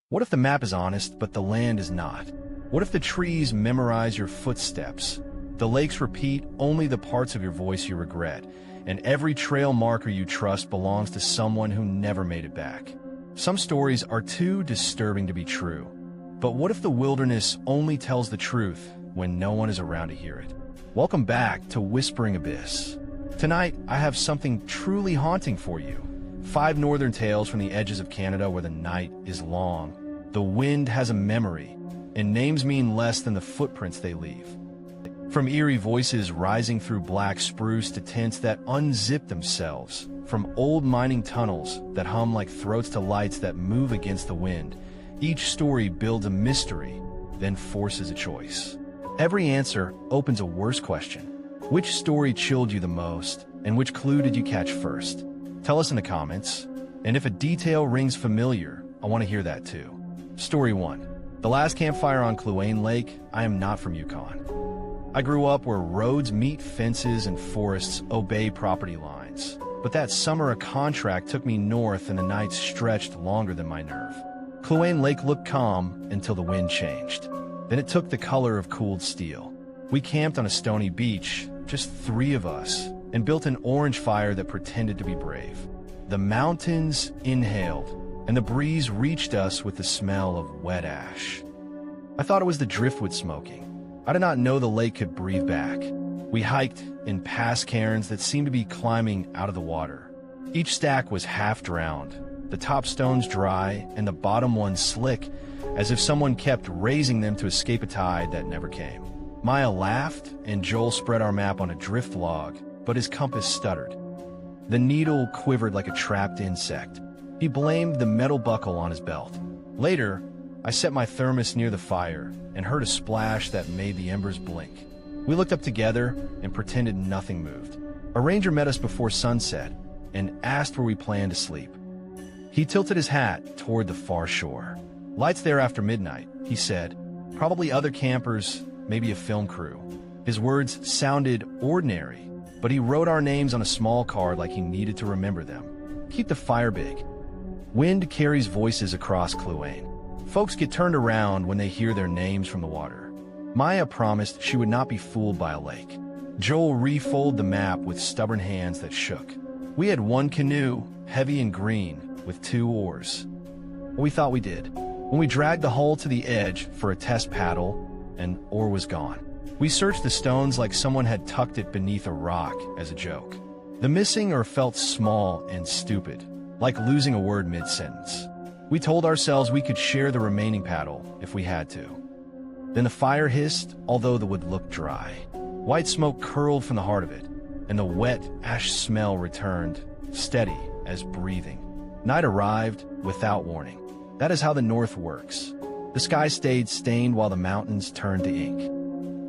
What if the map is honest, but the land is not? What if the trees memorize your footsteps? The lakes repeat only the parts of your voice you regret, and every trail marker you trust belongs to someone who never made it back. Some stories are too disturbing to be true. But what if the wilderness only tells the truth when no one is around to hear it? Welcome back to Whispering Abyss. Tonight, I have something truly haunting for you. 5 northern tales from the edges of Canada where the night is long. The wind has a memory, and names mean less than the footprints they leave. From eerie voices rising through black spruce to tents that unzip themselves, from old mining tunnels that hum like throats to lights that move against the wind, each story builds a mystery, then forces a choice. Every answer opens a worse question. Which story chilled you the most, and which clue did you catch first? Tell us in the comments, and if a detail rings familiar, I want to hear that too. Story 1. The last campfire on Kluane Lake. I am not from Yukon. I grew up where roads meet fences and forests obey property lines. But that summer a contract took me north and the nights stretched longer than my nerve. Kluane Lake looked calm until the wind changed. Then it took the color of cooled steel. We camped on a stony beach, just 3 of us, and built an orange fire that pretended to be brave. The mountains inhaled, and the breeze reached us with the smell of wet ash. I thought it was the driftwood smoking. I did not know the lake could breathe back. We hiked in past cairns that seemed to be climbing out of the water. Each stack was half drowned, the top stones dry and the bottom ones slick, as if someone kept raising them to escape a tide that never came. Maya laughed, and Joel spread our map on a drift log, but his compass stuttered. The needle quivered like a trapped insect. He blamed the metal buckle on his belt. Later, I set my thermos near the fire and heard a splash that made the embers blink. We looked up together and pretended nothing moved. A ranger met us before sunset and asked where we planned to sleep. He tilted his hat toward the far shore. Lights there after midnight, he said. Probably other campers, maybe a film crew. His words sounded ordinary, but he wrote our names on a small card like he needed to remember them. Keep the fire big. Wind carries voices across Kluane. Folks get turned around when they hear their names from the water. Maya promised she would not be fooled by a lake. Joel refolded the map with stubborn hands that shook. We had 1 canoe, heavy and green, with 2 oars. We thought we did. When we dragged the hull to the edge for a test paddle, an oar was gone. We searched the stones like someone had tucked it beneath a rock as a joke. The missing oar felt small and stupid, like losing a word mid-sentence. We told ourselves we could share the remaining paddle if we had to. Then the fire hissed, although the wood looked dry. White smoke curled from the heart of it, and the wet ash smell returned, steady as breathing. Night arrived without warning. That is how the North works. The sky stayed stained while the mountains turned to ink.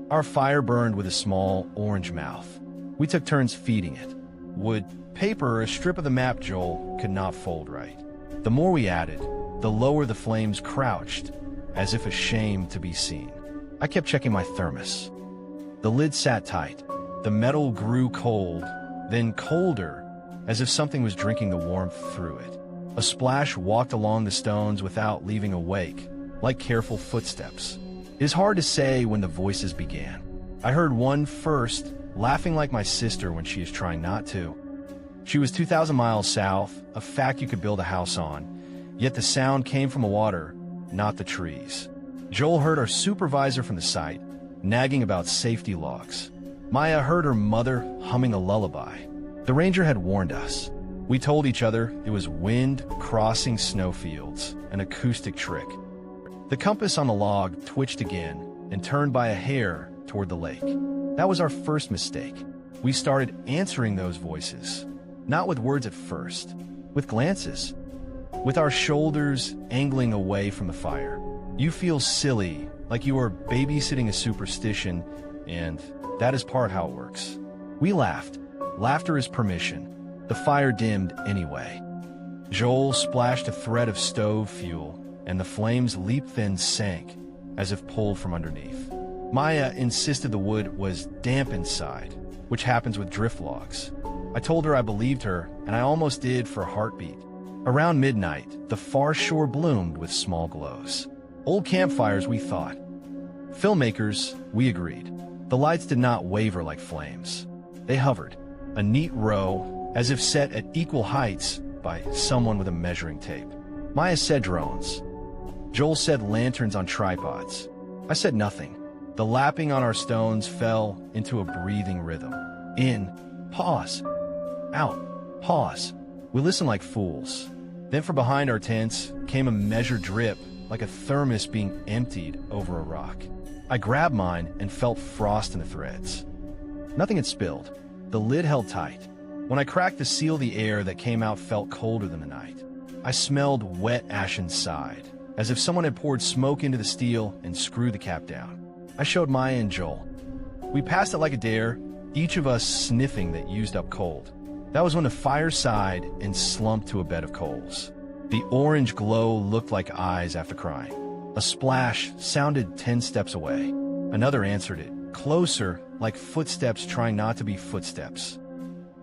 Our fire burned with a small orange mouth. We took turns feeding it. Wood, paper, or a strip of the map Joel could not fold right. The more we added, the lower the flames crouched, as if ashamed to be seen. I kept checking my thermos. The lid sat tight. The metal grew cold, then colder, as if something was drinking the warmth through it. A splash walked along the stones without leaving a wake, like careful footsteps. It is hard to say when the voices began. I heard one first, laughing like my sister when she is trying not to. She was 2,000 miles south, a fact you could build a house on, yet the sound came from the water, not the trees. Joel heard our supervisor from the site, nagging about safety logs. Maya heard her mother humming a lullaby. The ranger had warned us. We told each other it was wind crossing snowfields, an acoustic trick. The compass on the log twitched again and turned by a hair toward the lake. That was our first mistake. We started answering those voices, not with words at first, with glances, with our shoulders angling away from the fire. You feel silly, like you are babysitting a superstition, and that is part how it works. We laughed. Laughter is permission. The fire dimmed anyway. Joel splashed a thread of stove fuel, and the flames leaped then sank, as if pulled from underneath. Maya insisted the wood was damp inside, which happens with drift logs. I told her I believed her, and I almost did for a heartbeat. Around midnight, the far shore bloomed with small glows. Old campfires, we thought. Filmmakers, we agreed. The lights did not waver like flames. They hovered, a neat row, as if set at equal heights by someone with a measuring tape. Maya said drones. Joel said lanterns on tripods. I said nothing. The lapping on our stones fell into a breathing rhythm. In, pause. Out, pause. We listened like fools. Then from behind our tents came a measured drip, like a thermos being emptied over a rock. I grabbed mine and felt frost in the threads. Nothing had spilled. The lid held tight. When I cracked the seal, the air that came out felt colder than the night. I smelled wet ashen side, as if someone had poured smoke into the steel and screwed the cap down. I showed Maya and Joel. We passed it like a dare, each of us sniffing that used up cold. That was when the fire sighed and slumped to a bed of coals. The orange glow looked like eyes after crying. A splash sounded 10 steps away. Another answered it, closer, like footsteps trying not to be footsteps.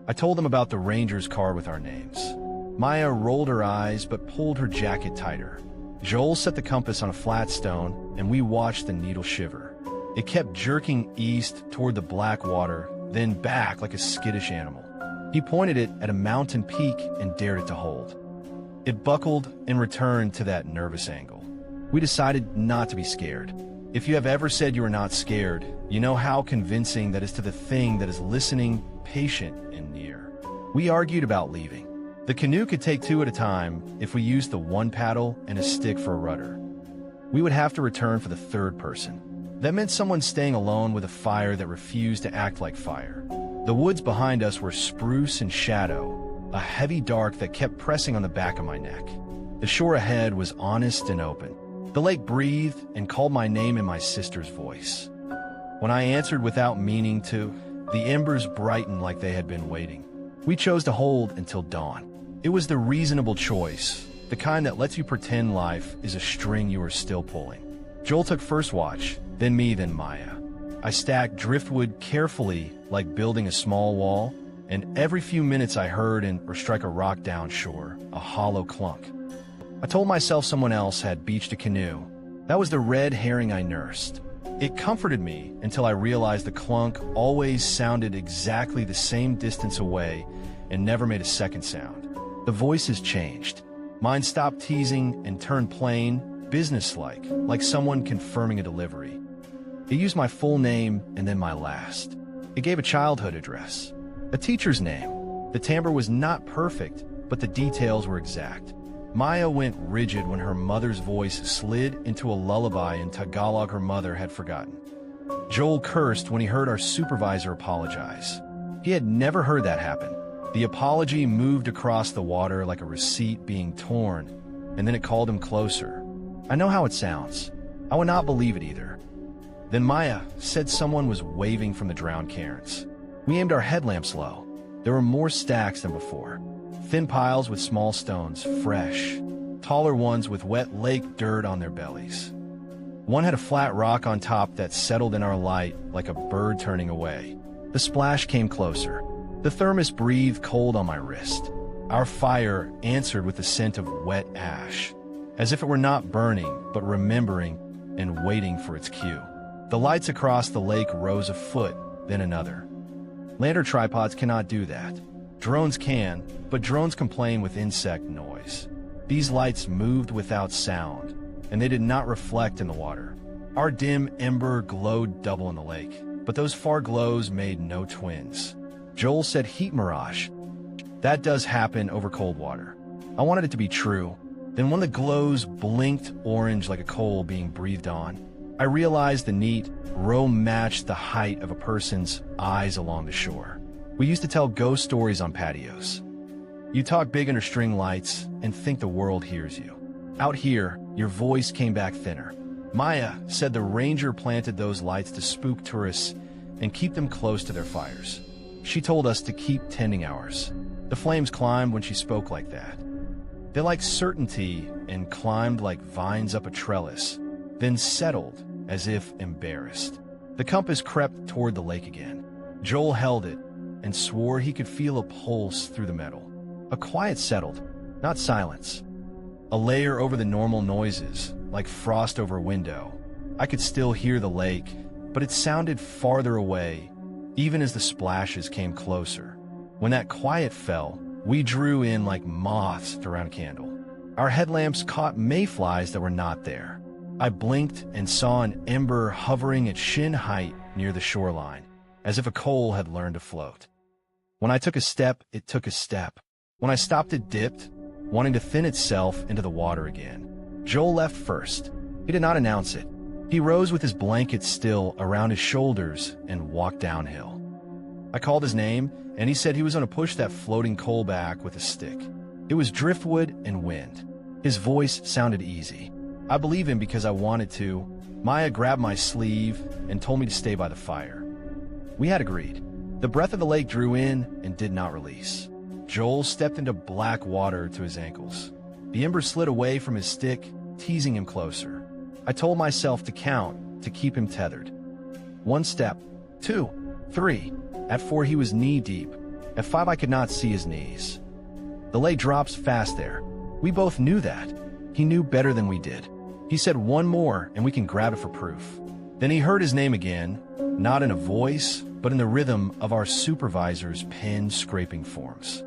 I told them about the ranger's car with our names. Maya rolled her eyes but pulled her jacket tighter. Joel set the compass on a flat stone, and we watched the needle shiver. It kept jerking east toward the black water, then back like a skittish animal. He pointed it at a mountain peak and dared it to hold. It buckled and returned to that nervous angle. We decided not to be scared. If you have ever said you are not scared, you know how convincing that is to the thing that is listening, patient, and near. We argued about leaving. The canoe could take 2 at a time if we used the 1 paddle and a stick for a rudder. We would have to return for the 3rd person. That meant someone staying alone with a fire that refused to act like fire. The woods behind us were spruce and shadow, a heavy dark that kept pressing on the back of my neck. The shore ahead was honest and open. The lake breathed and called my name in my sister's voice. When I answered without meaning to, the embers brightened like they had been waiting. We chose to hold until dawn. It was the reasonable choice, the kind that lets you pretend life is a string you are still pulling. Joel took first watch, then me, then Maya. I stacked driftwood carefully like building a small wall, and every few minutes I heard or strike a rock down shore, a hollow clunk. I told myself someone else had beached a canoe. That was the red herring I nursed. It comforted me until I realized the clunk always sounded exactly the same distance away and never made a second sound. The voices changed. Mine stopped teasing and turned plain, businesslike, like someone confirming a delivery. It used my full name and then my last. It gave a childhood address, a teacher's name. The timbre was not perfect, but the details were exact. Maya went rigid when her mother's voice slid into a lullaby in Tagalog her mother had forgotten. Joel cursed when he heard our supervisor apologize. He had never heard that happen. The apology moved across the water like a receipt being torn, and then it called him closer. I know how it sounds. I would not believe it either. Then Maya said someone was waving from the drowned cairns. We aimed our headlamps low. There were more stacks than before. Thin piles with small stones, fresh. Taller ones with wet lake dirt on their bellies. One had a flat rock on top that settled in our light like a bird turning away. The splash came closer. The thermos breathed cold on my wrist. Our fire answered with the scent of wet ash, as if it were not burning, but remembering and waiting for its cue. The lights across the lake rose a foot, then another. Lantern tripods cannot do that. Drones can, but drones complain with insect noise. These lights moved without sound, and they did not reflect in the water. Our dim ember glowed double in the lake, but those far glows made no twins. Joel said heat mirage. That does happen over cold water. I wanted it to be true. Then when the glows blinked orange like a coal being breathed on, I realized the neat row matched the height of a person's eyes along the shore. We used to tell ghost stories on patios. You talk big under string lights and think the world hears you. Out here, your voice came back thinner. Maya said the ranger planted those lights to spook tourists and keep them close to their fires. She told us to keep tending ours. The flames climbed when she spoke like that. They liked certainty and climbed like vines up a trellis, then settled as if embarrassed. The compass crept toward the lake again. Joel held it and swore he could feel a pulse through the metal. A quiet settled, not silence. A layer over the normal noises, like frost over a window. I could still hear the lake, but it sounded farther away, even as the splashes came closer. When that quiet fell, we drew in like moths around a candle. Our headlamps caught mayflies that were not there. I blinked and saw an ember hovering at shin height near the shoreline, as if a coal had learned to float. When I took a step, it took a step. When I stopped, it dipped, wanting to thin itself into the water again. Joel left first. He did not announce it. He rose with his blanket still around his shoulders and walked downhill. I called his name, and he said he was going to push that floating coal back with a stick. It was driftwood and wind. His voice sounded easy. I believe him because I wanted to. Maya grabbed my sleeve and told me to stay by the fire. We had agreed. The breath of the lake drew in and did not release. Joel stepped into black water to his ankles. The ember slid away from his stick, teasing him closer. I told myself to count to keep him tethered. 1 step, 2, 3. At 4, he was knee-deep. At 5, I could not see his knees. The lake drops fast there. We both knew that. He knew better than we did. He said 1 more, and we can grab it for proof. Then he heard his name again, not in a voice, but in the rhythm of our supervisor's pen-scraping forms.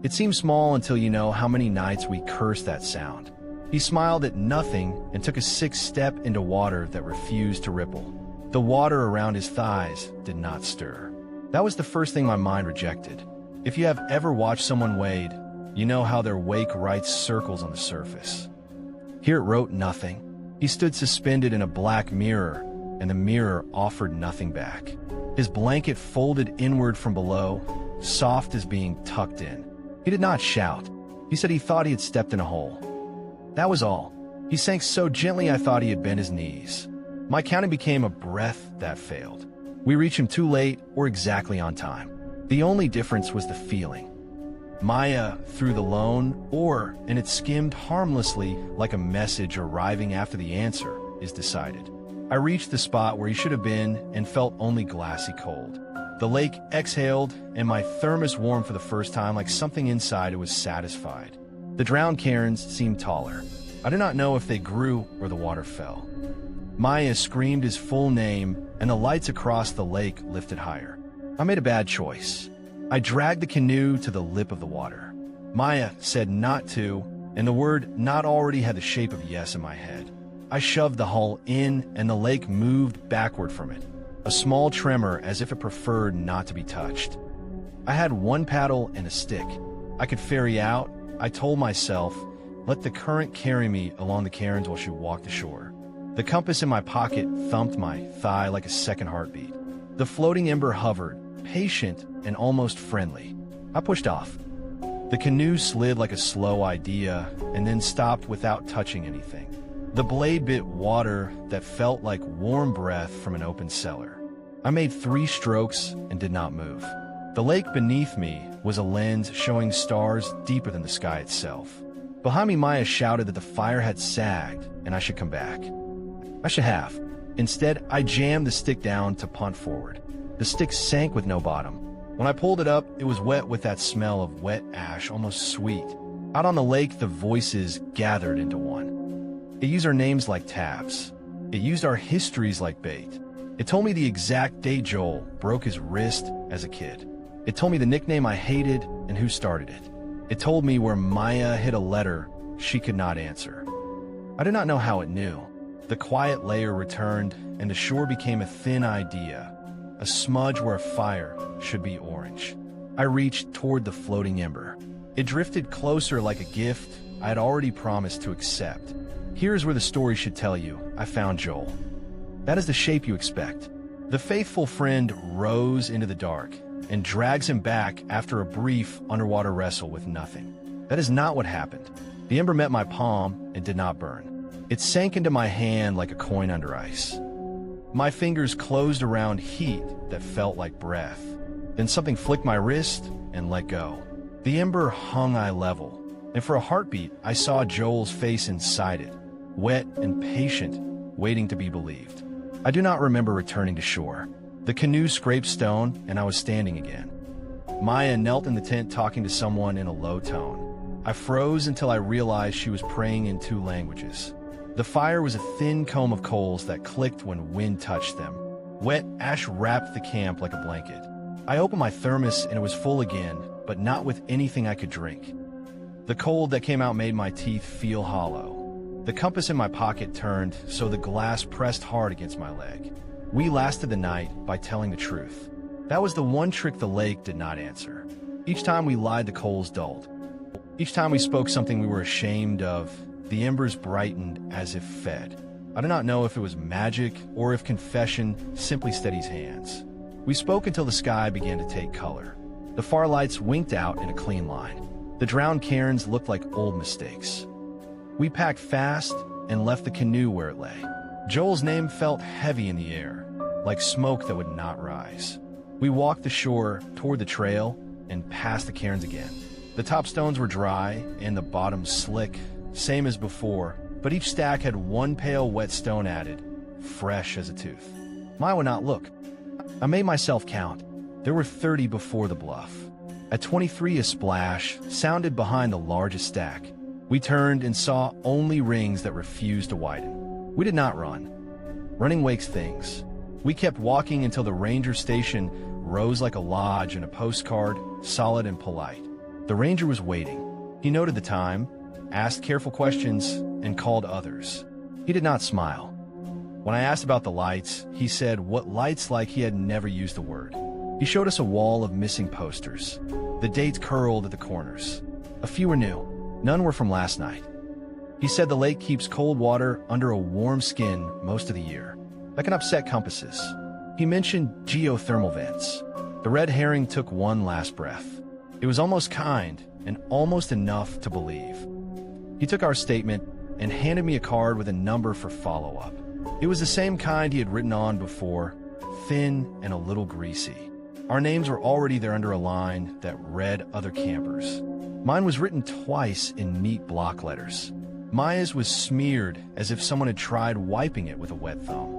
It seems small until you know how many nights we cursed that sound. He smiled at nothing and took a 6th step into water that refused to ripple. The water around his thighs did not stir. That was the first thing my mind rejected. If you have ever watched someone wade, you know how their wake writes circles on the surface. Here it wrote nothing. He stood suspended in a black mirror, and the mirror offered nothing back. His blanket folded inward from below, soft as being tucked in. He did not shout. He said he thought he had stepped in a hole. That was all. He sank so gently I thought he had bent his knees. My counting became a breath that failed. We reached him too late or exactly on time. The only difference was the feeling. Maya threw the lone oar, and it skimmed harmlessly like a message arriving after the answer is decided. I reached the spot where he should have been and felt only glassy cold. The lake exhaled, and my thermos warmed for the first time like something inside it was satisfied. The drowned cairns seemed taller. I do not know if they grew or the water fell. Maya screamed his full name, and the lights across the lake lifted higher. I made a bad choice. I dragged the canoe to the lip of the water. Maya said not to, and the word not already had the shape of yes in my head. I shoved the hull in, and the lake moved backward from it, a small tremor as if it preferred not to be touched. I had 1 paddle and a stick. I could ferry out. I told myself, let the current carry me along the cairns while she walked ashore. The compass in my pocket thumped my thigh like a second heartbeat. The floating ember hovered, patient and almost friendly. I pushed off. The canoe slid like a slow idea and then stopped without touching anything. The blade bit water that felt like warm breath from an open cellar. I made 3 strokes and did not move. The lake beneath me was a lens showing stars deeper than the sky itself. Behind me, Maya shouted that the fire had sagged and I should come back. I should have. Instead, I jammed the stick down to punt forward. The stick sank with no bottom. When I pulled it up, it was wet with that smell of wet ash, almost sweet. Out on the lake, the voices gathered into one. It used our names like taps. It used our histories like bait. It told me the exact day Joel broke his wrist as a kid. It told me the nickname I hated and who started it. It told me where Maya hid a letter she could not answer. I did not know how it knew. The quiet layer returned, and the shore became a thin idea, a smudge where a fire should be orange. I reached toward the floating ember. It drifted closer like a gift I had already promised to accept. Here's where the story should tell you I found Joel. That is the shape you expect. The faithful friend rose into the dark and drags him back after a brief underwater wrestle with nothing. That is not what happened. The ember met my palm and did not burn. It sank into my hand like a coin under ice. My fingers closed around heat that felt like breath. Then something flicked my wrist and let go. The ember hung eye level, and for a heartbeat, I saw Joel's face inside it, wet and patient, waiting to be believed. I do not remember returning to shore. The canoe scraped stone, and I was standing again. Maya knelt in the tent talking to someone in a low tone. I froze until I realized she was praying in 2 languages. The fire was a thin comb of coals that clicked when wind touched them. Wet ash wrapped the camp like a blanket. I opened my thermos and it was full again, but not with anything I could drink. The cold that came out made my teeth feel hollow. The compass in my pocket turned, so the glass pressed hard against my leg. We lasted the night by telling the truth. That was the one trick the lake did not answer. Each time we lied, the coals dulled. Each time we spoke something we were ashamed of, the embers brightened as if fed. I do not know if it was magic or if confession simply steadies hands. We spoke until the sky began to take color. The far lights winked out in a clean line. The drowned cairns looked like old mistakes. We packed fast and left the canoe where it lay. Joel's name felt heavy in the air, like smoke that would not rise. We walked the shore toward the trail and past the cairns again. The top stones were dry and the bottom slick, same as before, but each stack had one pale wet stone added, fresh as a tooth. Mine would not look. I made myself count. There were 30 before the bluff. At 23, a splash sounded behind the largest stack. We turned and saw only rings that refused to widen. We did not run. Running wakes things. We kept walking until the ranger station rose like a lodge in a postcard, solid and polite. The ranger was waiting. He noted the time, asked careful questions, and called others. He did not smile. When I asked about the lights, he said what lights like he had never used the word. He showed us a wall of missing posters. The dates curled at the corners. A few were new. None were from last night. He said the lake keeps cold water under a warm skin most of the year. That can upset compasses. He mentioned geothermal vents. The red herring took one last breath. It was almost kind and almost enough to believe. He took our statement and handed me a card with a number for follow-up. It was the same kind he had written on before, thin and a little greasy. Our names were already there under a line that read other campers. Mine was written twice in neat block letters. Maya's was smeared as if someone had tried wiping it with a wet thumb.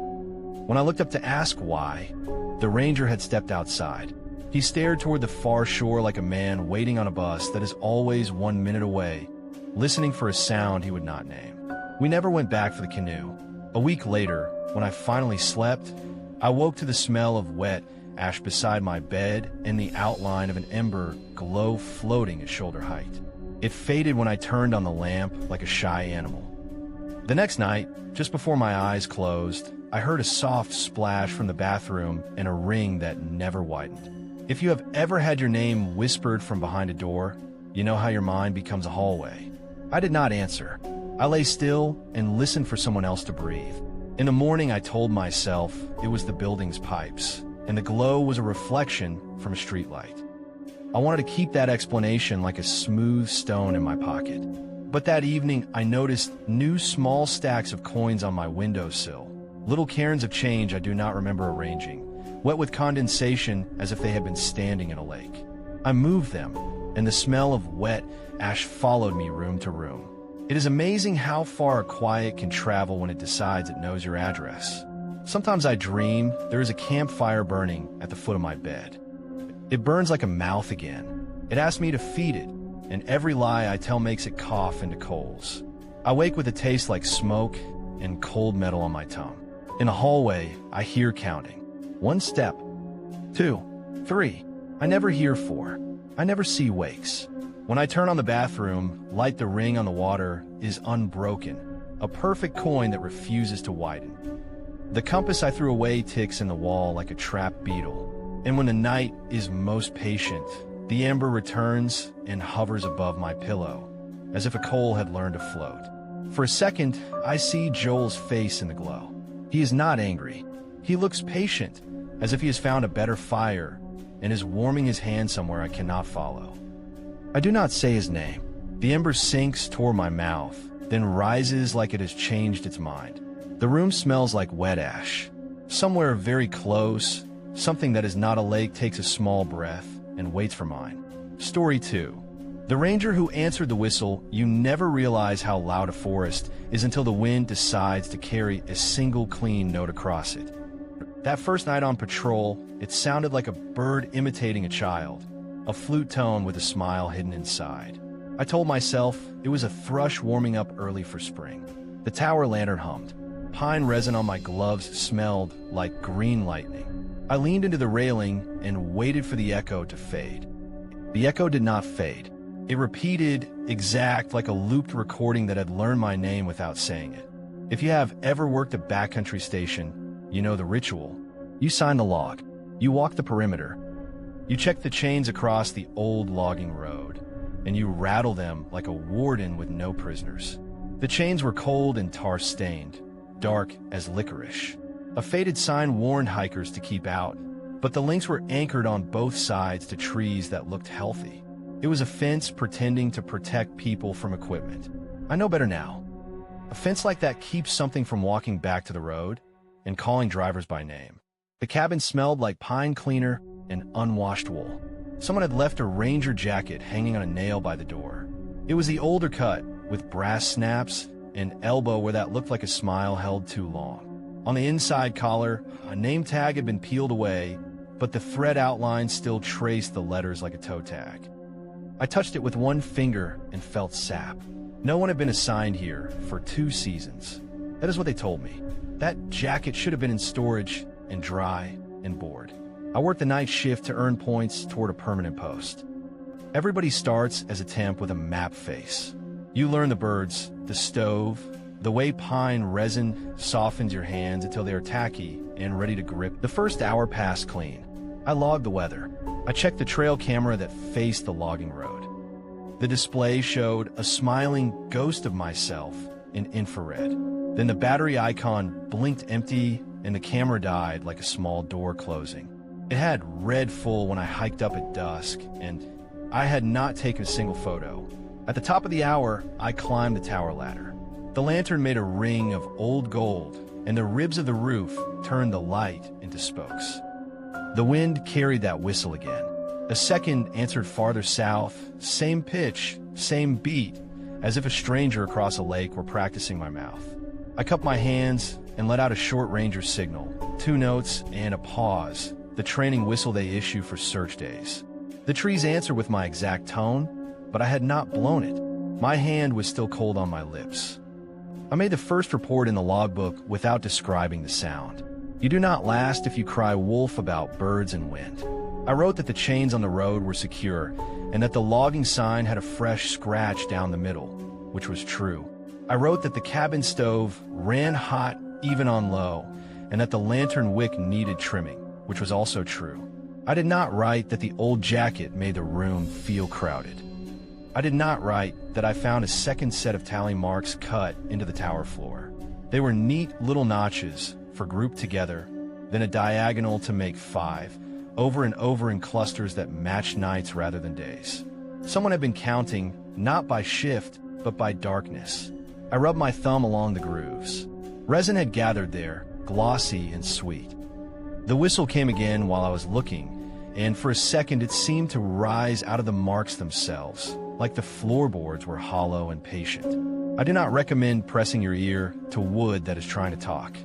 When I looked up to ask why, the ranger had stepped outside. He stared toward the far shore like a man waiting on a bus that is always 1 minute away, listening for a sound he would not name. We never went back for the canoe. A week later, when I finally slept, I woke to the smell of wet ash beside my bed and the outline of an ember glow floating at shoulder height. It faded when I turned on the lamp like a shy animal. The next night, just before my eyes closed, I heard a soft splash from the bathroom and a ring that never widened. If you have ever had your name whispered from behind a door, you know how your mind becomes a hallway. I did not answer. I lay still and listened for someone else to breathe. In the morning, I told myself it was the building's pipes, and the glow was a reflection from a streetlight. I wanted to keep that explanation like a smooth stone in my pocket. But that evening, I noticed new small stacks of coins on my windowsill, little cairns of change I do not remember arranging, wet with condensation as if they had been standing in a lake. I moved them, and the smell of wet ash followed me room to room. It is amazing how far a quiet can travel when it decides it knows your address. Sometimes I dream there is a campfire burning at the foot of my bed. It burns like a mouth again. It asks me to feed it, and every lie I tell makes it cough into coals. I wake with a taste like smoke and cold metal on my tongue. In the hallway, I hear counting. 1 step, 2, 3. I never hear 4. I never see wakes. When I turn on the bathroom, light the ring on the water is unbroken, a perfect coin that refuses to widen. The compass I threw away ticks in the wall like a trapped beetle. And when the night is most patient, the ember returns and hovers above my pillow, as if a coal had learned to float. For a second, I see Joel's face in the glow. He is not angry. He looks patient, as if he has found a better fire and is warming his hand somewhere I cannot follow. I do not say his name. The ember sinks toward my mouth, then rises like it has changed its mind. The room smells like wet ash. Somewhere very close, something that is not a lake takes a small breath and waits for mine. Story 2. The ranger who answered the whistle, you never realize how loud a forest is until the wind decides to carry a single clean note across it. That first night on patrol, it sounded like a bird imitating a child, a flute tone with a smile hidden inside. I told myself it was a thrush warming up early for spring. The tower lantern hummed. Pine resin on my gloves smelled like green lightning. I leaned into the railing and waited for the echo to fade. The echo did not fade. It repeated exact like a looped recording that had learned my name without saying it. If you have ever worked a backcountry station, you know the ritual. You sign the log. You walk the perimeter. You check the chains across the old logging road, and you rattle them like a warden with no prisoners. The chains were cold and tar-stained, dark as licorice. A faded sign warned hikers to keep out, but the links were anchored on both sides to trees that looked healthy. It was a fence pretending to protect people from equipment. I know better now. A fence like that keeps something from walking back to the road and calling drivers by name. The cabin smelled like pine cleaner and unwashed wool. Someone had left a ranger jacket hanging on a nail by the door. It was the older cut, with brass snaps and elbow where that looked like a smile held too long. On the inside collar, a name tag had been peeled away, but the thread outline still traced the letters like a toe tag. I touched it with one finger and felt sap. No one had been assigned here for 2 seasons. That is what they told me. That jacket should have been in storage and dry and bored. I worked the night shift to earn points toward a permanent post. Everybody starts as a temp with a map face. You learn the birds, the stove, the way pine resin softens your hands until they are tacky and ready to grip. The first hour passed clean. I logged the weather. I checked the trail camera that faced the logging road. The display showed a smiling ghost of myself in infrared. Then the battery icon blinked empty and the camera died like a small door closing. It had red full when I hiked up at dusk, and I had not taken a single photo. At the top of the hour, I climbed the tower ladder. The lantern made a ring of old gold, and the ribs of the roof turned the light into spokes. The wind carried that whistle again. A second answered farther south, same pitch, same beat, as if a stranger across a lake were practicing my mouth. I cupped my hands and let out a short ranger signal, 2 notes and a pause, the training whistle they issue for search days. The trees answered with my exact tone, but I had not blown it. My hand was still cold on my lips. I made the first report in the logbook without describing the sound. You do not last if you cry wolf about birds and wind. I wrote that the chains on the road were secure and that the logging sign had a fresh scratch down the middle, which was true. I wrote that the cabin stove ran hot even on low and that the lantern wick needed trimming, which was also true. I did not write that the old jacket made the room feel crowded. I did not write that I found a second set of tally marks cut into the tower floor. They were neat little notches for grouped together, then a diagonal to make 5, over and over in clusters that matched nights rather than days. Someone had been counting, not by shift, but by darkness. I rubbed my thumb along the grooves. Resin had gathered there, glossy and sweet. The whistle came again while I was looking, and for a second it seemed to rise out of the marks themselves, like the floorboards were hollow and patient. I do not recommend pressing your ear to wood that is trying to talk,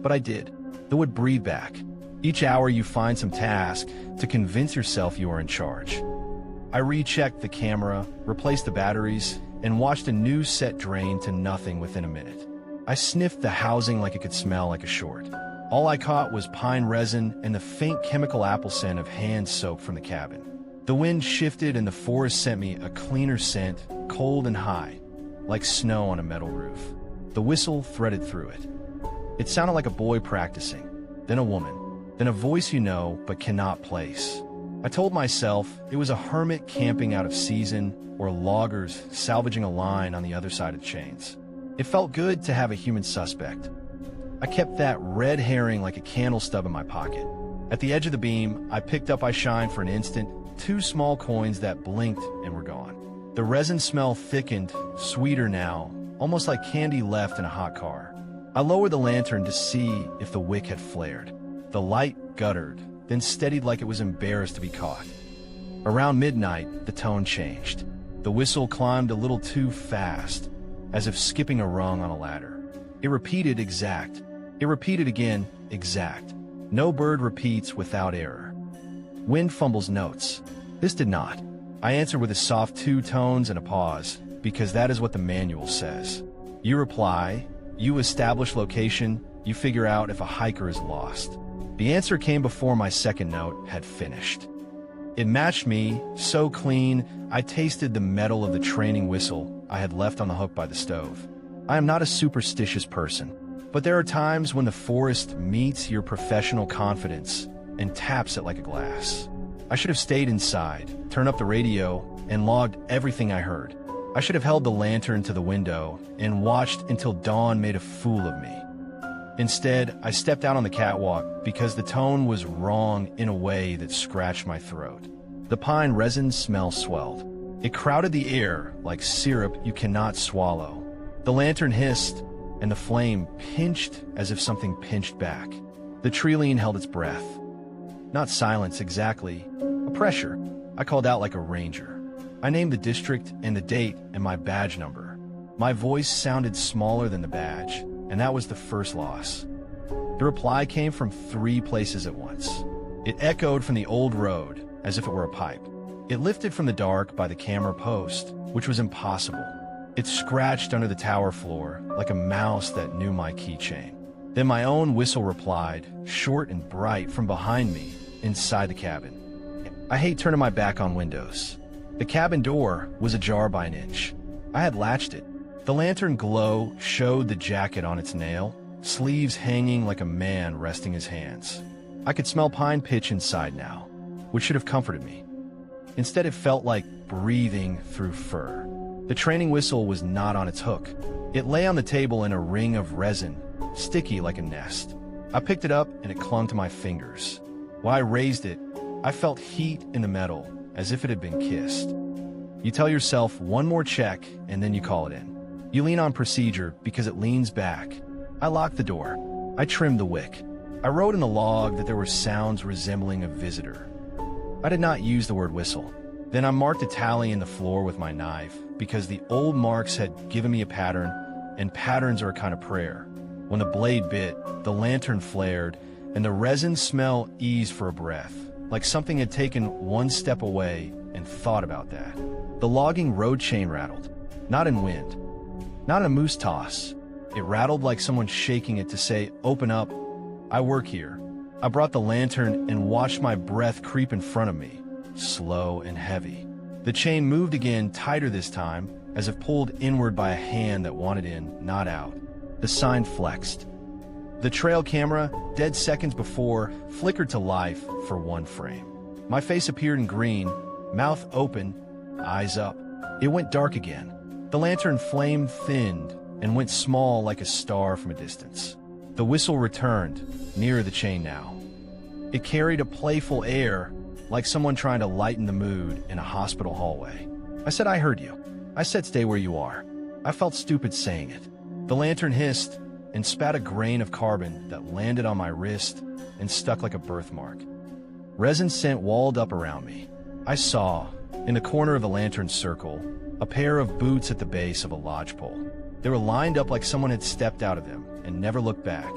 but I did. The wood breathed back. Each hour you find some task to convince yourself you are in charge. I rechecked the camera, replaced the batteries, and watched a new set drain to nothing within a minute. I sniffed the housing like it could smell like a short. All I caught was pine resin and the faint chemical apple scent of hand soap from the cabin. The wind shifted and the forest sent me a cleaner scent, cold and high, like snow on a metal roof. The whistle threaded through it. It sounded like a boy practicing, then a woman, then a voice you know but cannot place. I told myself it was a hermit camping out of season or loggers salvaging a line on the other side of the chains. It felt good to have a human suspect. I kept that red herring like a candle stub in my pocket. At the edge of the beam, I picked up I shine for an instant, 2 small coins that blinked and were gone. The resin smell thickened, sweeter now, almost like candy left in a hot car. I lowered the lantern to see if the wick had flared. The light guttered, then steadied like it was embarrassed to be caught. Around midnight, the tone changed. The whistle climbed a little too fast, as if skipping a rung on a ladder. It repeated exact. It repeated again, exact. No bird repeats without error. Wind fumbles notes. This did not. I answer with a soft 2 tones and a pause, because that is what the manual says. You reply, you establish location, you figure out if a hiker is lost. The answer came before my second note had finished. It matched me so clean, I tasted the metal of the training whistle I had left on the hook by the stove. I am not a superstitious person, but there are times when the forest meets your professional confidence and taps it like a glass. I should have stayed inside, turned up the radio, and logged everything I heard. I should have held the lantern to the window and watched until dawn made a fool of me. Instead, I stepped out on the catwalk because the tone was wrong in a way that scratched my throat. The pine resin smell swelled. It crowded the air like syrup you cannot swallow. The lantern hissed, and the flame pinched as if something pinched back. The treeline held its breath. Not silence exactly, a pressure. I called out like a ranger. I named the district and the date and my badge number. My voice sounded smaller than the badge, and that was the first loss. The reply came from 3 places at once. It echoed from the old road, as if it were a pipe. It lifted from the dark by the camera post, which was impossible. It scratched under the tower floor like a mouse that knew my keychain. Then my own whistle replied, short and bright from behind me, inside the cabin. I hate turning my back on windows. The cabin door was ajar by an inch. I had latched it. The lantern glow showed the jacket on its nail, sleeves hanging like a man resting his hands. I could smell pine pitch inside now, which should have comforted me. Instead, it felt like breathing through fur. The training whistle was not on its hook. It lay on the table in a ring of resin, sticky like a nest. I picked it up and it clung to my fingers. While I raised it, I felt heat in the metal, as if it had been kissed. You tell yourself one more check and then you call it in. You lean on procedure because it leans back. I locked the door. I trimmed the wick. I wrote in the log that there were sounds resembling a visitor. I did not use the word whistle. Then I marked a tally in the floor with my knife because the old marks had given me a pattern, and patterns are a kind of prayer. When the blade bit, the lantern flared, and the resin smell eased for a breath, like something had taken one step away and thought about that. The logging road chain rattled, not in wind, not in a moose toss. It rattled like someone shaking it to say, open up, I work here. I brought the lantern and watched my breath creep in front of me, slow and heavy. The chain moved again, tighter this time, as if pulled inward by a hand that wanted in, not out. The sign flexed. The trail camera, dead seconds before, flickered to life for one frame. My face appeared in green, mouth open, eyes up. It went dark again. The lantern flame thinned and went small like a star from a distance. The whistle returned, nearer the chain now. It carried a playful air, like someone trying to lighten the mood in a hospital hallway. I said, I heard you. I said, stay where you are. I felt stupid saying it. The lantern hissed and spat a grain of carbon that landed on my wrist and stuck like a birthmark. Resin scent walled up around me. I saw, in the corner of the lantern's circle, a pair of boots at the base of a lodgepole. They were lined up like someone had stepped out of them and never looked back.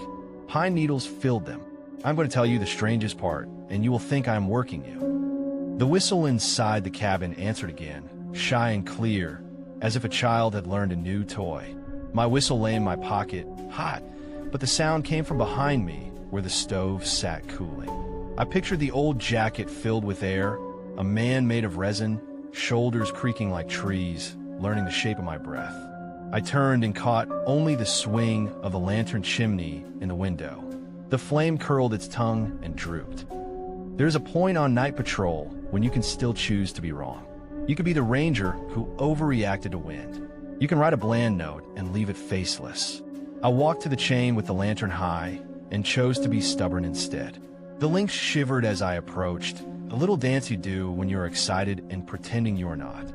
Pine needles filled them. I'm going to tell you the strangest part, and you will think I'm working you. The whistle inside the cabin answered again, shy and clear, as if a child had learned a new toy. My whistle lay in my pocket, hot, but the sound came from behind me, where the stove sat cooling. I pictured the old jacket filled with air, a man made of resin, shoulders creaking like trees, learning the shape of my breath. I turned and caught only the swing of the lantern chimney in the window. The flame curled its tongue and drooped. There's a point on night patrol when you can still choose to be wrong. You could be the ranger who overreacted to wind. You can write a bland note and leave it faceless. I walked to the chain with the lantern high and chose to be stubborn instead. The links shivered as I approached, a little dance you do when you're excited and pretending you're not.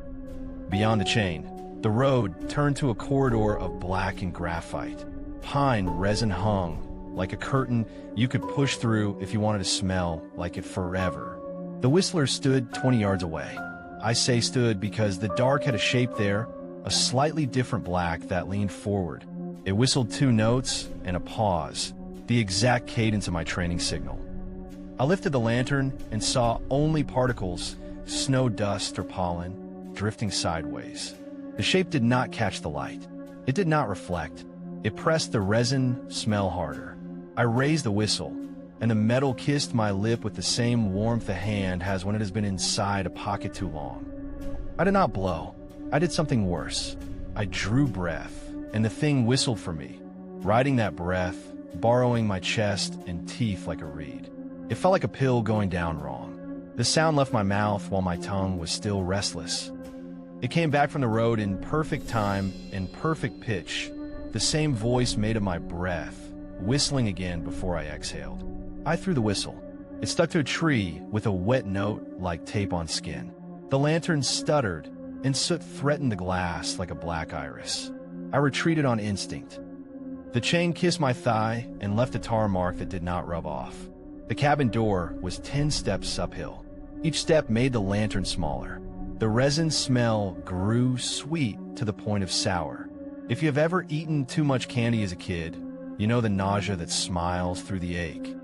Beyond the chain, the road turned to a corridor of black and graphite. Pine resin hung, like a curtain you could push through if you wanted to smell like it forever. The whistler stood 20 yards away. I say stood because the dark had a shape there, a slightly different black that leaned forward. It whistled 2 notes and a pause, the exact cadence of my training signal. I lifted the lantern and saw only particles, snow dust or pollen, drifting sideways. The shape did not catch the light. It did not reflect. It pressed the resin smell harder. I raised the whistle, and the metal kissed my lip with the same warmth a hand has when it has been inside a pocket too long. I did not blow. I did something worse. I drew breath, and the thing whistled for me, riding that breath, borrowing my chest and teeth like a reed. It felt like a pill going down wrong. The sound left my mouth while my tongue was still restless. It came back from the road in perfect time, in perfect pitch, the same voice made of my breath, whistling again before I exhaled. I threw the whistle. It stuck to a tree with a wet note like tape on skin. The lantern stuttered, and soot threatened the glass like a black iris. I retreated on instinct. The chain kissed my thigh and left a tar mark that did not rub off. The cabin door was 10 steps uphill. Each step made the lantern smaller. The resin smell grew sweet to the point of sour. If you have ever eaten too much candy as a kid, you know the nausea that smiles through the ache.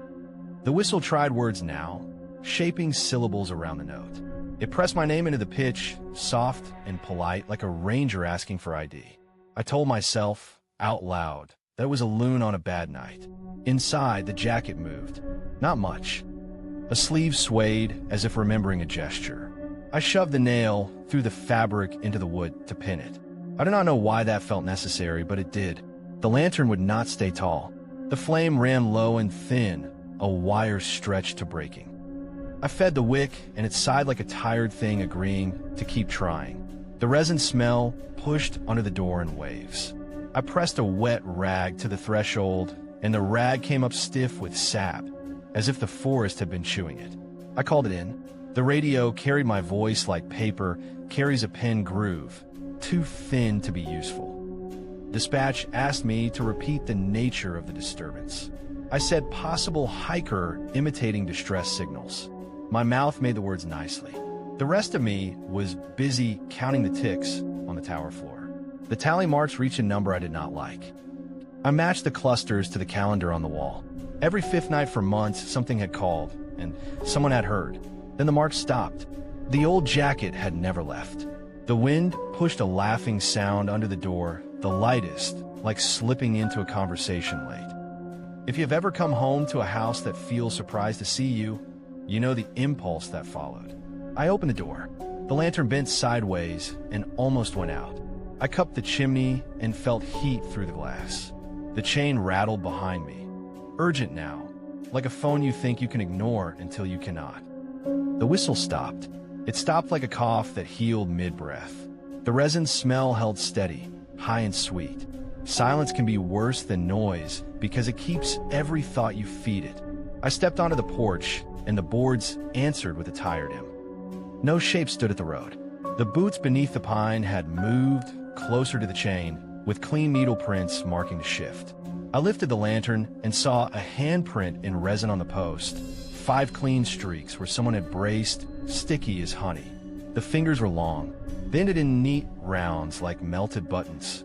The whistle tried words now, shaping syllables around the note. It pressed my name into the pitch, soft and polite, like a ranger asking for ID. I told myself, out loud, that it was a loon on a bad night. Inside, the jacket moved. Not much. A sleeve swayed, as if remembering a gesture. I shoved the nail through the fabric into the wood to pin it. I do not know why that felt necessary, but it did. The lantern would not stay tall. The flame ran low and thin, a wire stretched to breaking. I fed the wick, and it sighed like a tired thing agreeing to keep trying. The resin smell pushed under the door in waves. I pressed a wet rag to the threshold, and the rag came up stiff with sap, as if the forest had been chewing it. I called it in. The radio carried my voice like paper carries a pen groove, too thin to be useful. Dispatch asked me to repeat the nature of the disturbance. I said possible hiker imitating distress signals. My mouth made the words nicely. The rest of me was busy counting the ticks on the tower floor. The tally marks reached a number I did not like. I matched the clusters to the calendar on the wall. Every fifth night for months, something had called, and someone had heard. Then the marks stopped. The old jacket had never left. The wind pushed a laughing sound under the door, the lightest, like slipping into a conversation late. If you've ever come home to a house that feels surprised to see you, you know the impulse that followed. I opened the door. The lantern bent sideways and almost went out. I cupped the chimney and felt heat through the glass. The chain rattled behind me. Urgent now, like a phone you think you can ignore until you cannot. The whistle stopped. It stopped like a cough that healed mid-breath. The resin smell held steady, high and sweet. Silence can be worse than noise because it keeps every thought you feed it. I stepped onto the porch, and the boards answered with a tired him. No shape stood at the road. The boots beneath the pine had moved closer to the chain, with clean needle prints marking the shift. I lifted the lantern and saw a handprint in resin on the post, 5 clean streaks where someone had braced, sticky as honey. The fingers were long. They ended in neat rounds like melted buttons.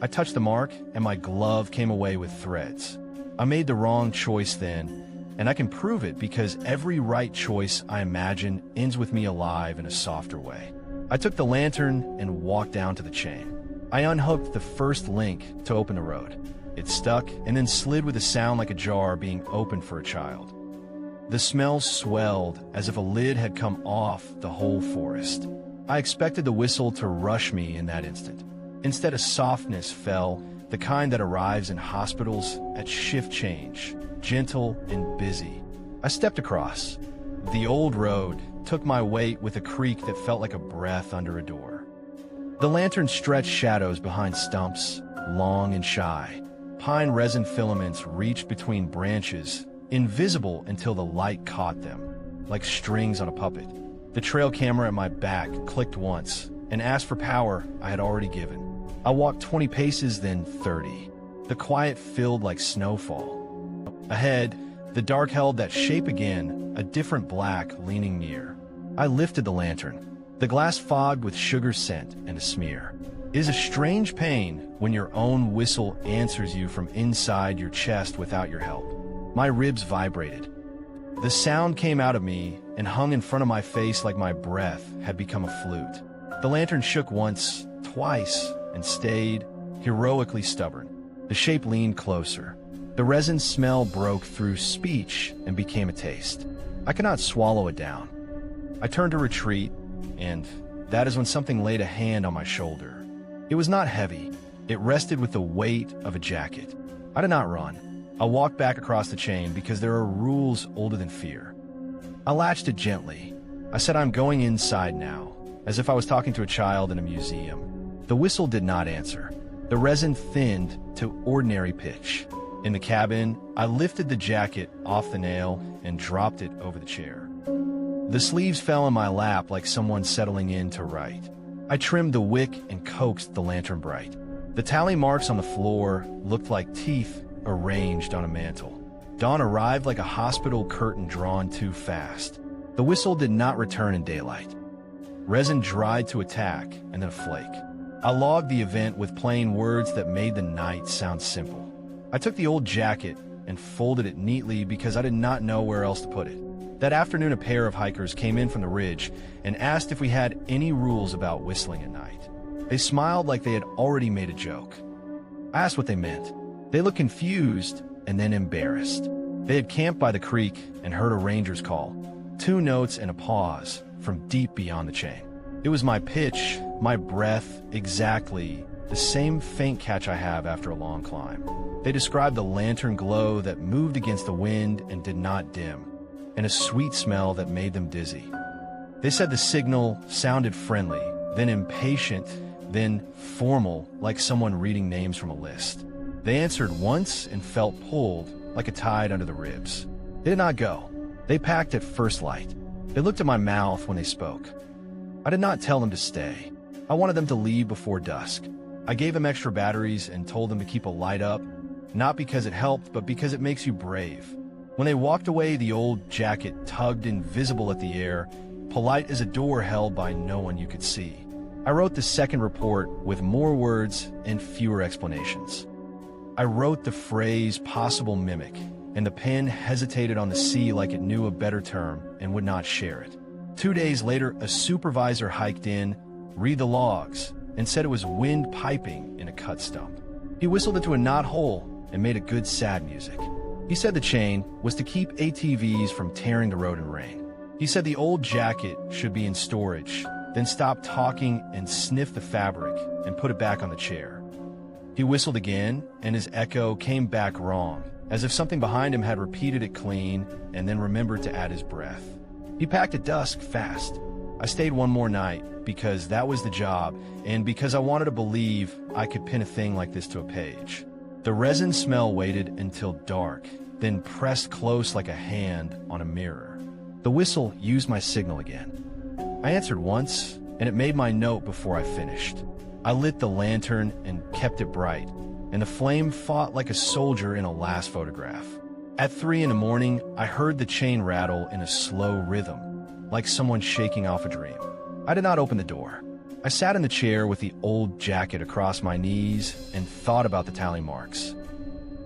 I touched the mark, and my glove came away with threads. I made the wrong choice then, and I can prove it because every right choice I imagine ends with me alive in a softer way. I took the lantern and walked down to the chain. I unhooked the first link to open the road. It stuck and then slid with a sound like a jar being opened for a child. The smell swelled as if a lid had come off the whole forest. I expected the whistle to rush me in that instant. Instead, a softness fell, the kind that arrives in hospitals at shift change, gentle and busy. I stepped across. The old road took my weight with a creak that felt like a breath under a door. The lantern stretched shadows behind stumps, long and shy. Pine resin filaments reached between branches, invisible until the light caught them, like strings on a puppet. The trail camera at my back clicked once and asked for power I had already given. I walked 20 paces, then 30. The quiet filled like snowfall. Ahead, the dark held that shape again, a different black leaning near. I lifted the lantern. The glass fogged with sugar scent and a smear. It is a strange pain when your own whistle answers you from inside your chest without your help. My ribs vibrated. The sound came out of me and hung in front of my face like my breath had become a flute. The lantern shook once, twice, and stayed, heroically stubborn. The shape leaned closer. The resin smell broke through speech and became a taste. I could not swallow it down. I turned to retreat, and that is when something laid a hand on my shoulder. It was not heavy. It rested with the weight of a jacket. I did not run. I walked back across the chain because there are rules older than fear. I latched it gently. I said, "I'm going inside now," as if I was talking to a child in a museum. The whistle did not answer. The resin thinned to ordinary pitch. In the cabin, I lifted the jacket off the nail and dropped it over the chair. The sleeves fell in my lap like someone settling in to write. I trimmed the wick and coaxed the lantern bright. The tally marks on the floor looked like teeth arranged on a mantle. Dawn arrived like a hospital curtain drawn too fast. The whistle did not return in daylight. Resin dried to a tack and then a flake. I logged the event with plain words that made the night sound simple. I took the old jacket and folded it neatly because I did not know where else to put it. That afternoon, a pair of hikers came in from the ridge and asked if we had any rules about whistling at night. They smiled like they had already made a joke. I asked what they meant. They looked confused and then embarrassed. They had camped by the creek and heard a ranger's call, 2 notes and a pause from deep beyond the chain. It was my pitch, my breath, exactly the same faint catch I have after a long climb. They described the lantern glow that moved against the wind and did not dim, and a sweet smell that made them dizzy. They said the signal sounded friendly, then impatient, then formal, like someone reading names from a list. They answered once and felt pulled, like a tide under the ribs. They did not go. They packed at first light. They looked at my mouth when they spoke. I did not tell them to stay. I wanted them to leave before dusk. I gave them extra batteries and told them to keep a light up, not because it helped, but because it makes you brave. When they walked away, the old jacket tugged invisible at the air, polite as a door held by no one you could see. I wrote the second report with more words and fewer explanations. I wrote the phrase possible mimic, and the pen hesitated on the C like it knew a better term and would not share it. 2 days later, a supervisor hiked in, read the logs, and said it was wind piping in a cut stump. He whistled into a knot hole and made a good sad music. He said the chain was to keep ATVs from tearing the road in rain. He said the old jacket should be in storage, then stop talking and sniff the fabric and put it back on the chair. He whistled again, and his echo came back wrong, as if something behind him had repeated it clean and then remembered to add his breath. He packed at dusk fast. I stayed one more night because that was the job and because I wanted to believe I could pin a thing like this to a page. The resin smell waited until dark, then pressed close like a hand on a mirror. The whistle used my signal again. I answered once, and it made my note before I finished. I lit the lantern and kept it bright, and the flame fought like a soldier in a last photograph. At 3 in the morning, I heard the chain rattle in a slow rhythm, like someone shaking off a dream. I did not open the door. I sat in the chair with the old jacket across my knees and thought about the tally marks.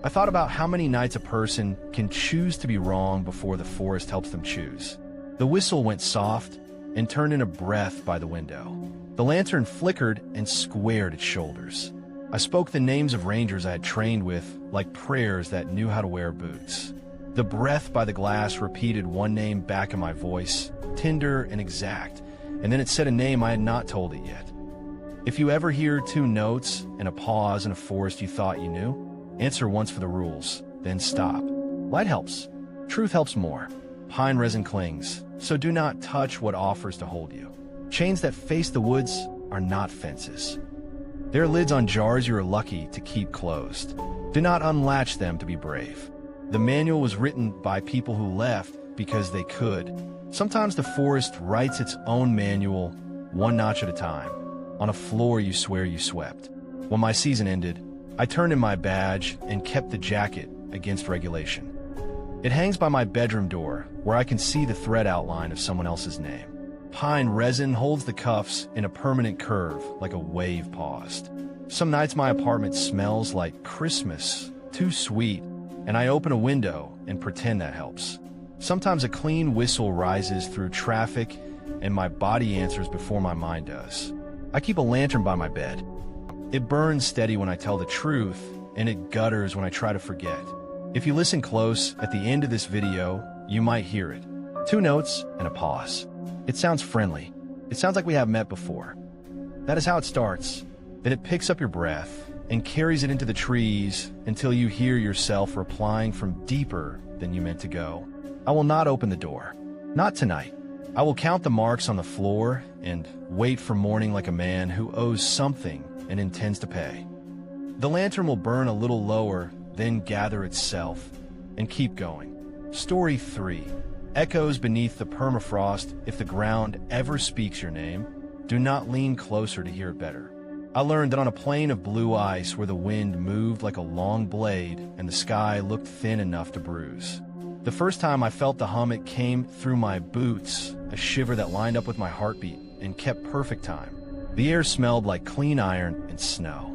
I thought about how many nights a person can choose to be wrong before the forest helps them choose. The whistle went soft and turned in a breath by the window. The lantern flickered and squared its shoulders. I spoke the names of rangers I had trained with like prayers that knew how to wear boots. The breath by the glass repeated one name back in my voice, tender and exact, and then it said a name I had not told it yet. If you ever hear 2 notes and a pause in a forest you thought you knew, answer once for the rules, then stop. Light helps. Truth helps more. Pine resin clings, so do not touch what offers to hold you. Chains that face the woods are not fences. There are lids on jars you are lucky to keep closed. Do not unlatch them to be brave. The manual was written by people who left because they could. Sometimes the forest writes its own manual, one notch at a time, on a floor you swear you swept. When my season ended, I turned in my badge and kept the jacket against regulation. It hangs by my bedroom door, where I can see the thread outline of someone else's name. Pine resin holds the cuffs in a permanent curve, like a wave paused. Some nights my apartment smells like Christmas, too sweet, and I open a window and pretend that helps. Sometimes a clean whistle rises through traffic, and my body answers before my mind does. I keep a lantern by my bed. It burns steady when I tell the truth, and it gutters when I try to forget. If you listen close, at the end of this video, you might hear it. 2 notes and a pause. It sounds friendly. It sounds like we have met before. That is how it starts. Then it picks up your breath and carries it into the trees until you hear yourself replying from deeper than you meant to go. I will not open the door. Not tonight. I will count the marks on the floor and wait for morning like a man who owes something and intends to pay. The lantern will burn a little lower, then gather itself and keep going. Story 3. Echoes beneath the permafrost. If the ground ever speaks your name, do not lean closer to hear it better. I learned that on a plain of blue ice where the wind moved like a long blade and the sky looked thin enough to bruise. The first time I felt the hum, it came through my boots, a shiver that lined up with my heartbeat and kept perfect time. The air smelled like clean iron and snow.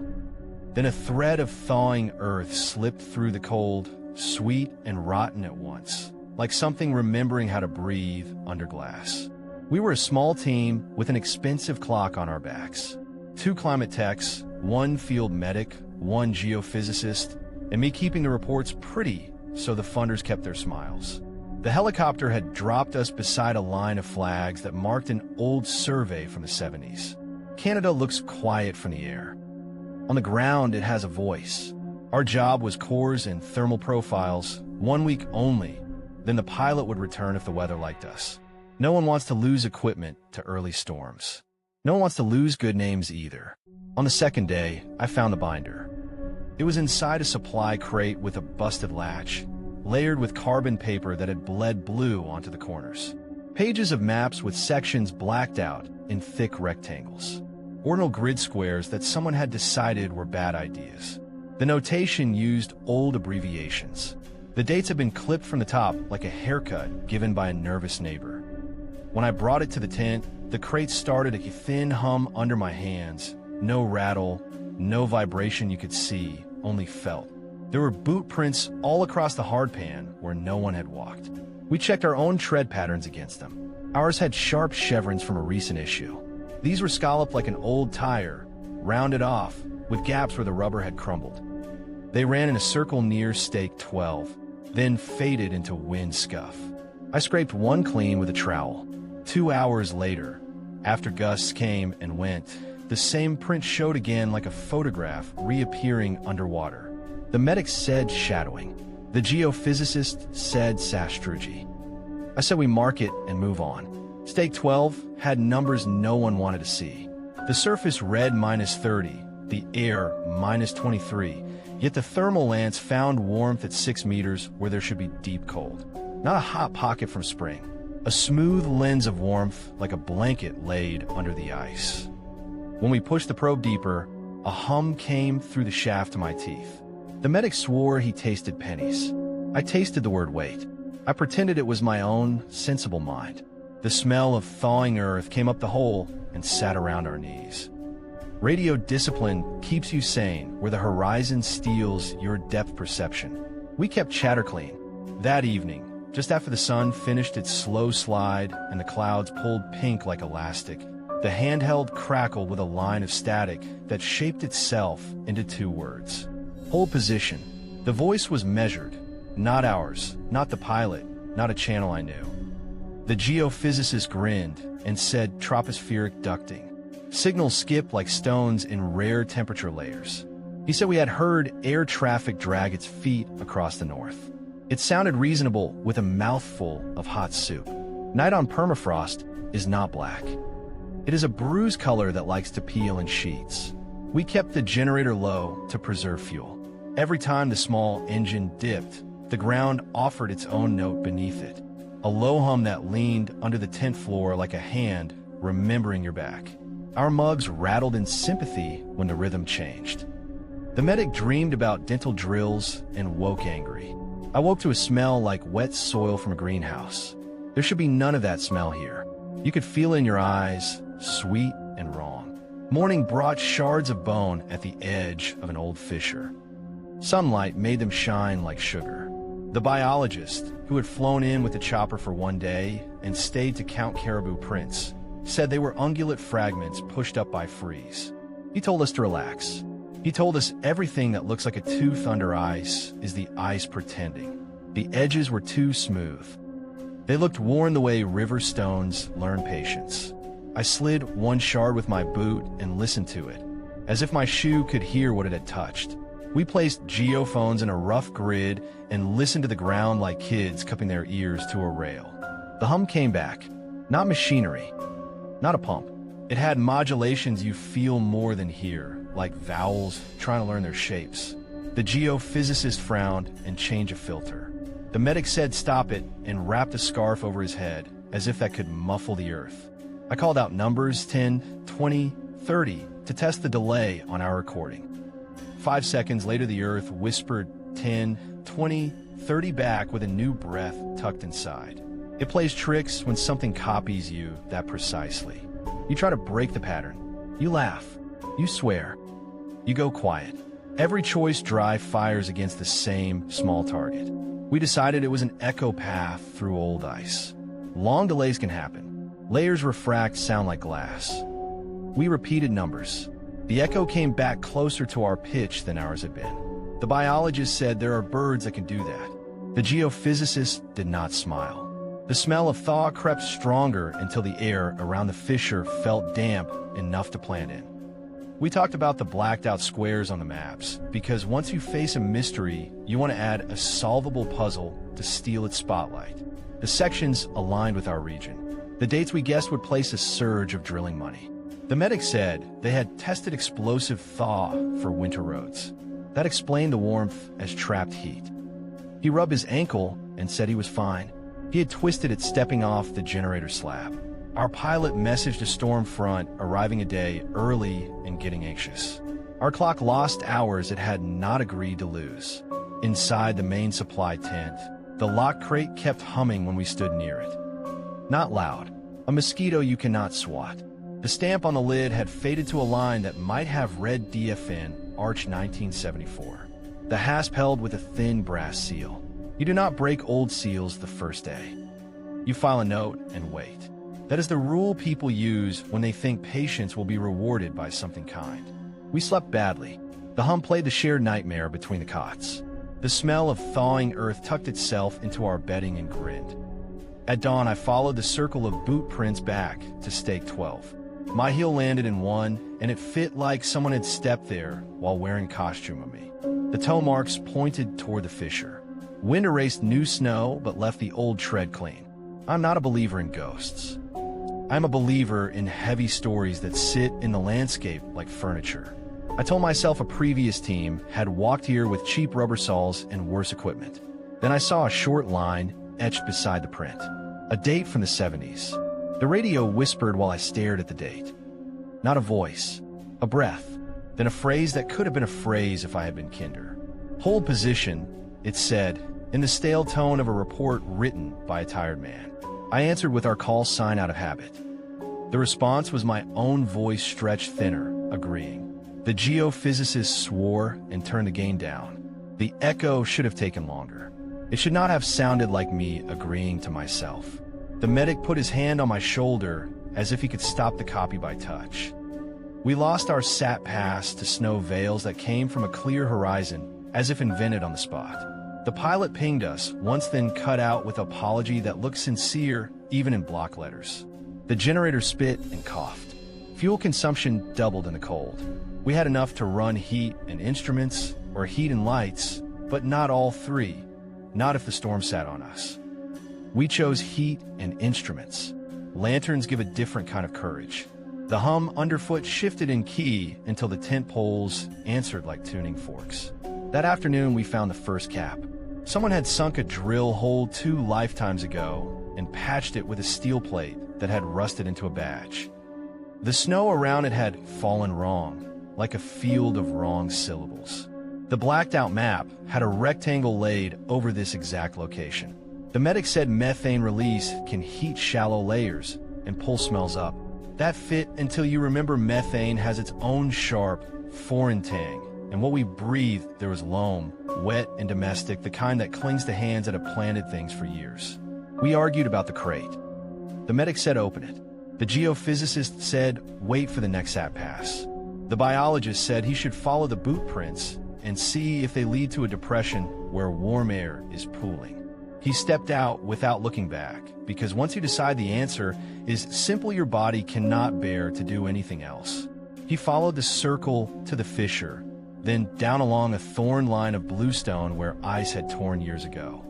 Then a thread of thawing earth slipped through the cold, sweet and rotten at once, like something remembering how to breathe under glass. We were a small team with an expensive clock on our backs. 2 climate techs, 1 field medic, 1 geophysicist, and me keeping the reports pretty so the funders kept their smiles. The helicopter had dropped us beside a line of flags that marked an old survey from the 70s. Canada looks quiet from the air. On the ground, it has a voice. Our job was cores and thermal profiles, 1 week only. Then the pilot would return if the weather liked us. No one wants to lose equipment to early storms. No one wants to lose good names either. On the 2nd day, I found the binder. It was inside a supply crate with a busted latch, layered with carbon paper that had bled blue onto the corners. Pages of maps with sections blacked out in thick rectangles. Ordinal grid squares that someone had decided were bad ideas. The notation used old abbreviations. The dates had been clipped from the top like a haircut given by a nervous neighbor. When I brought it to the tent, the crate started a thin hum under my hands. No rattle, no vibration you could see, only felt. There were boot prints all across the hardpan where no one had walked. We checked our own tread patterns against them. Ours had sharp chevrons from a recent issue. These were scalloped like an old tire, rounded off, with gaps where the rubber had crumbled. They ran in a circle near stake 12, then faded into wind scuff. I scraped 1 clean with a trowel. 2 hours later, after gusts came and went, the same print showed again like a photograph reappearing underwater. The medic said shadowing. The geophysicist said sastrugi. I said we mark it and move on. Stake 12 had numbers no one wanted to see. The surface read -30, the air -23, yet the thermal lance found warmth at 6 meters where there should be deep cold. Not a hot pocket from spring. A smooth lens of warmth like a blanket laid under the ice. When we pushed the probe deeper, a hum came through the shaft to my teeth. The medic swore he tasted pennies. I tasted the word wait. I pretended it was my own sensible mind. The smell of thawing earth came up the hole and sat around our knees. Radio discipline keeps you sane where the horizon steals your depth perception. We kept chatter clean. That evening, just after the sun finished its slow slide and the clouds pulled pink like elastic, the handheld crackled with a line of static that shaped itself into 2 words. Hold position. The voice was measured. Not ours, not the pilot, not a channel I knew. The geophysicist grinned and said tropospheric ducting. Signals skip like stones in rare temperature layers. He said we had heard air traffic drag its feet across the north. It sounded reasonable with a mouthful of hot soup. Night on permafrost is not black. It is a bruised color that likes to peel in sheets. We kept the generator low to preserve fuel. Every time the small engine dipped, the ground offered its own note beneath it. A low hum that leaned under the tent floor like a hand remembering your back. Our mugs rattled in sympathy when the rhythm changed. The medic dreamed about dental drills and woke angry. I woke to a smell like wet soil from a greenhouse. There should be none of that smell here. You could feel it in your eyes, sweet and wrong. Morning brought shards of bone at the edge of an old fissure. Sunlight made them shine like sugar. The biologist, who had flown in with the chopper for one day and stayed to count caribou prints, said they were ungulate fragments pushed up by freeze. He told us to relax. He told us everything that looks like a tooth under ice is the ice pretending. The edges were too smooth. They looked worn the way river stones learn patience. I slid one shard with my boot and listened to it, as if my shoe could hear what it had touched. We placed geophones in a rough grid and listened to the ground like kids cupping their ears to a rail. The hum came back. Not machinery. Not a pump. It had modulations you feel more than hear, like vowels trying to learn their shapes. The geophysicist frowned and changed a filter. The medic said stop it and wrapped a scarf over his head, as if that could muffle the earth. I called out numbers 10, 20, 30 to test the delay on our recording. 5 seconds later, the earth whispered 10, 20, 30 back with a new breath tucked inside. It plays tricks when something copies you that precisely. You try to break the pattern. You laugh. You swear. You go quiet. Every choice dry fires against the same small target. We decided it was an echo path through old ice. Long delays can happen. Layers refract sound like glass. We repeated numbers. The echo came back closer to our pitch than ours had been. The biologist said there are birds that can do that. The geophysicist did not smile. The smell of thaw crept stronger until the air around the fissure felt damp enough to plant in. We talked about the blacked-out squares on the maps, because once you face a mystery, you want to add a solvable puzzle to steal its spotlight. The sections aligned with our region. The dates we guessed would place a surge of drilling money. The medic said they had tested explosive thaw for winter roads. That explained the warmth as trapped heat. He rubbed his ankle and said he was fine. He had twisted it stepping off the generator slab. Our pilot messaged a storm front arriving a day early and getting anxious. Our clock lost hours it had not agreed to lose. Inside the main supply tent, the lock crate kept humming when we stood near it. Not loud. A mosquito you cannot swat. The stamp on the lid had faded to a line that might have read DFN, Arch 1974. The hasp held with a thin brass seal. You do not break old seals the first day. You file a note and wait. That is the rule people use when they think patience will be rewarded by something kind. We slept badly. The hum played the shared nightmare between the cots. The smell of thawing earth tucked itself into our bedding and grinned. At dawn, I followed the circle of boot prints back to stake 12. My heel landed in one, and it fit like someone had stepped there while wearing costume of me. The toe marks pointed toward the fissure. Wind erased new snow, but left the old tread clean. I'm not a believer in ghosts. I'm a believer in heavy stories that sit in the landscape like furniture. I told myself a previous team had walked here with cheap rubber saws and worse equipment. Then I saw a short line etched beside the print. A date from the 70s. The radio whispered while I stared at the date. Not a voice, a breath, then a phrase that could have been a phrase if I had been kinder. Hold position, it said, in the stale tone of a report written by a tired man. I answered with our call sign out of habit. The response was my own voice stretched thinner, agreeing. The geophysicist swore and turned the gain down. The echo should have taken longer. It should not have sounded like me agreeing to myself. The medic put his hand on my shoulder as if he could stop the copy by touch. We lost our sat pass to snow veils that came from a clear horizon, as if invented on the spot. The pilot pinged us, once then cut out with apology that looked sincere, even in block letters. The generator spit and coughed. Fuel consumption doubled in the cold. We had enough to run heat and instruments, or heat and lights, but not all three, not if the storm sat on us. We chose heat and instruments. Lanterns give a different kind of courage. The hum underfoot shifted in key until the tent poles answered like tuning forks. That afternoon, we found the first cap. Someone had sunk a drill hole 2 lifetimes ago and patched it with a steel plate that had rusted into a badge. The snow around it had fallen wrong, like a field of wrong syllables. The blacked-out map had a rectangle laid over this exact location. The medic said methane release can heat shallow layers and pull smells up. That fit until you remember methane has its own sharp, foreign tang and what we breathed, there was loam, wet and domestic, the kind that clings to hands that have planted things for years. We argued about the crate. The medic said open it. The geophysicist said wait for the next sat pass. The biologist said he should follow the boot prints and see if they lead to a depression where warm air is pooling. He stepped out without looking back, because once you decide the answer is simple, your body cannot bear to do anything else. He followed the circle to the fissure, then down along a thorn line of bluestone where ice had torn years ago.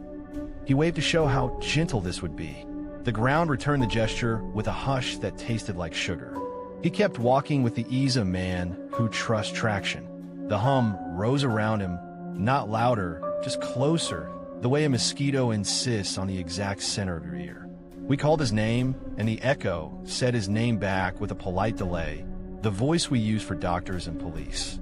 He waved to show how gentle this would be. The ground returned the gesture with a hush that tasted like sugar. He kept walking with the ease of a man who trusts traction. The hum rose around him, not louder, just closer, the way a mosquito insists on the exact center of your ear. We called his name, and the echo said his name back with a polite delay, the voice we use for doctors and police.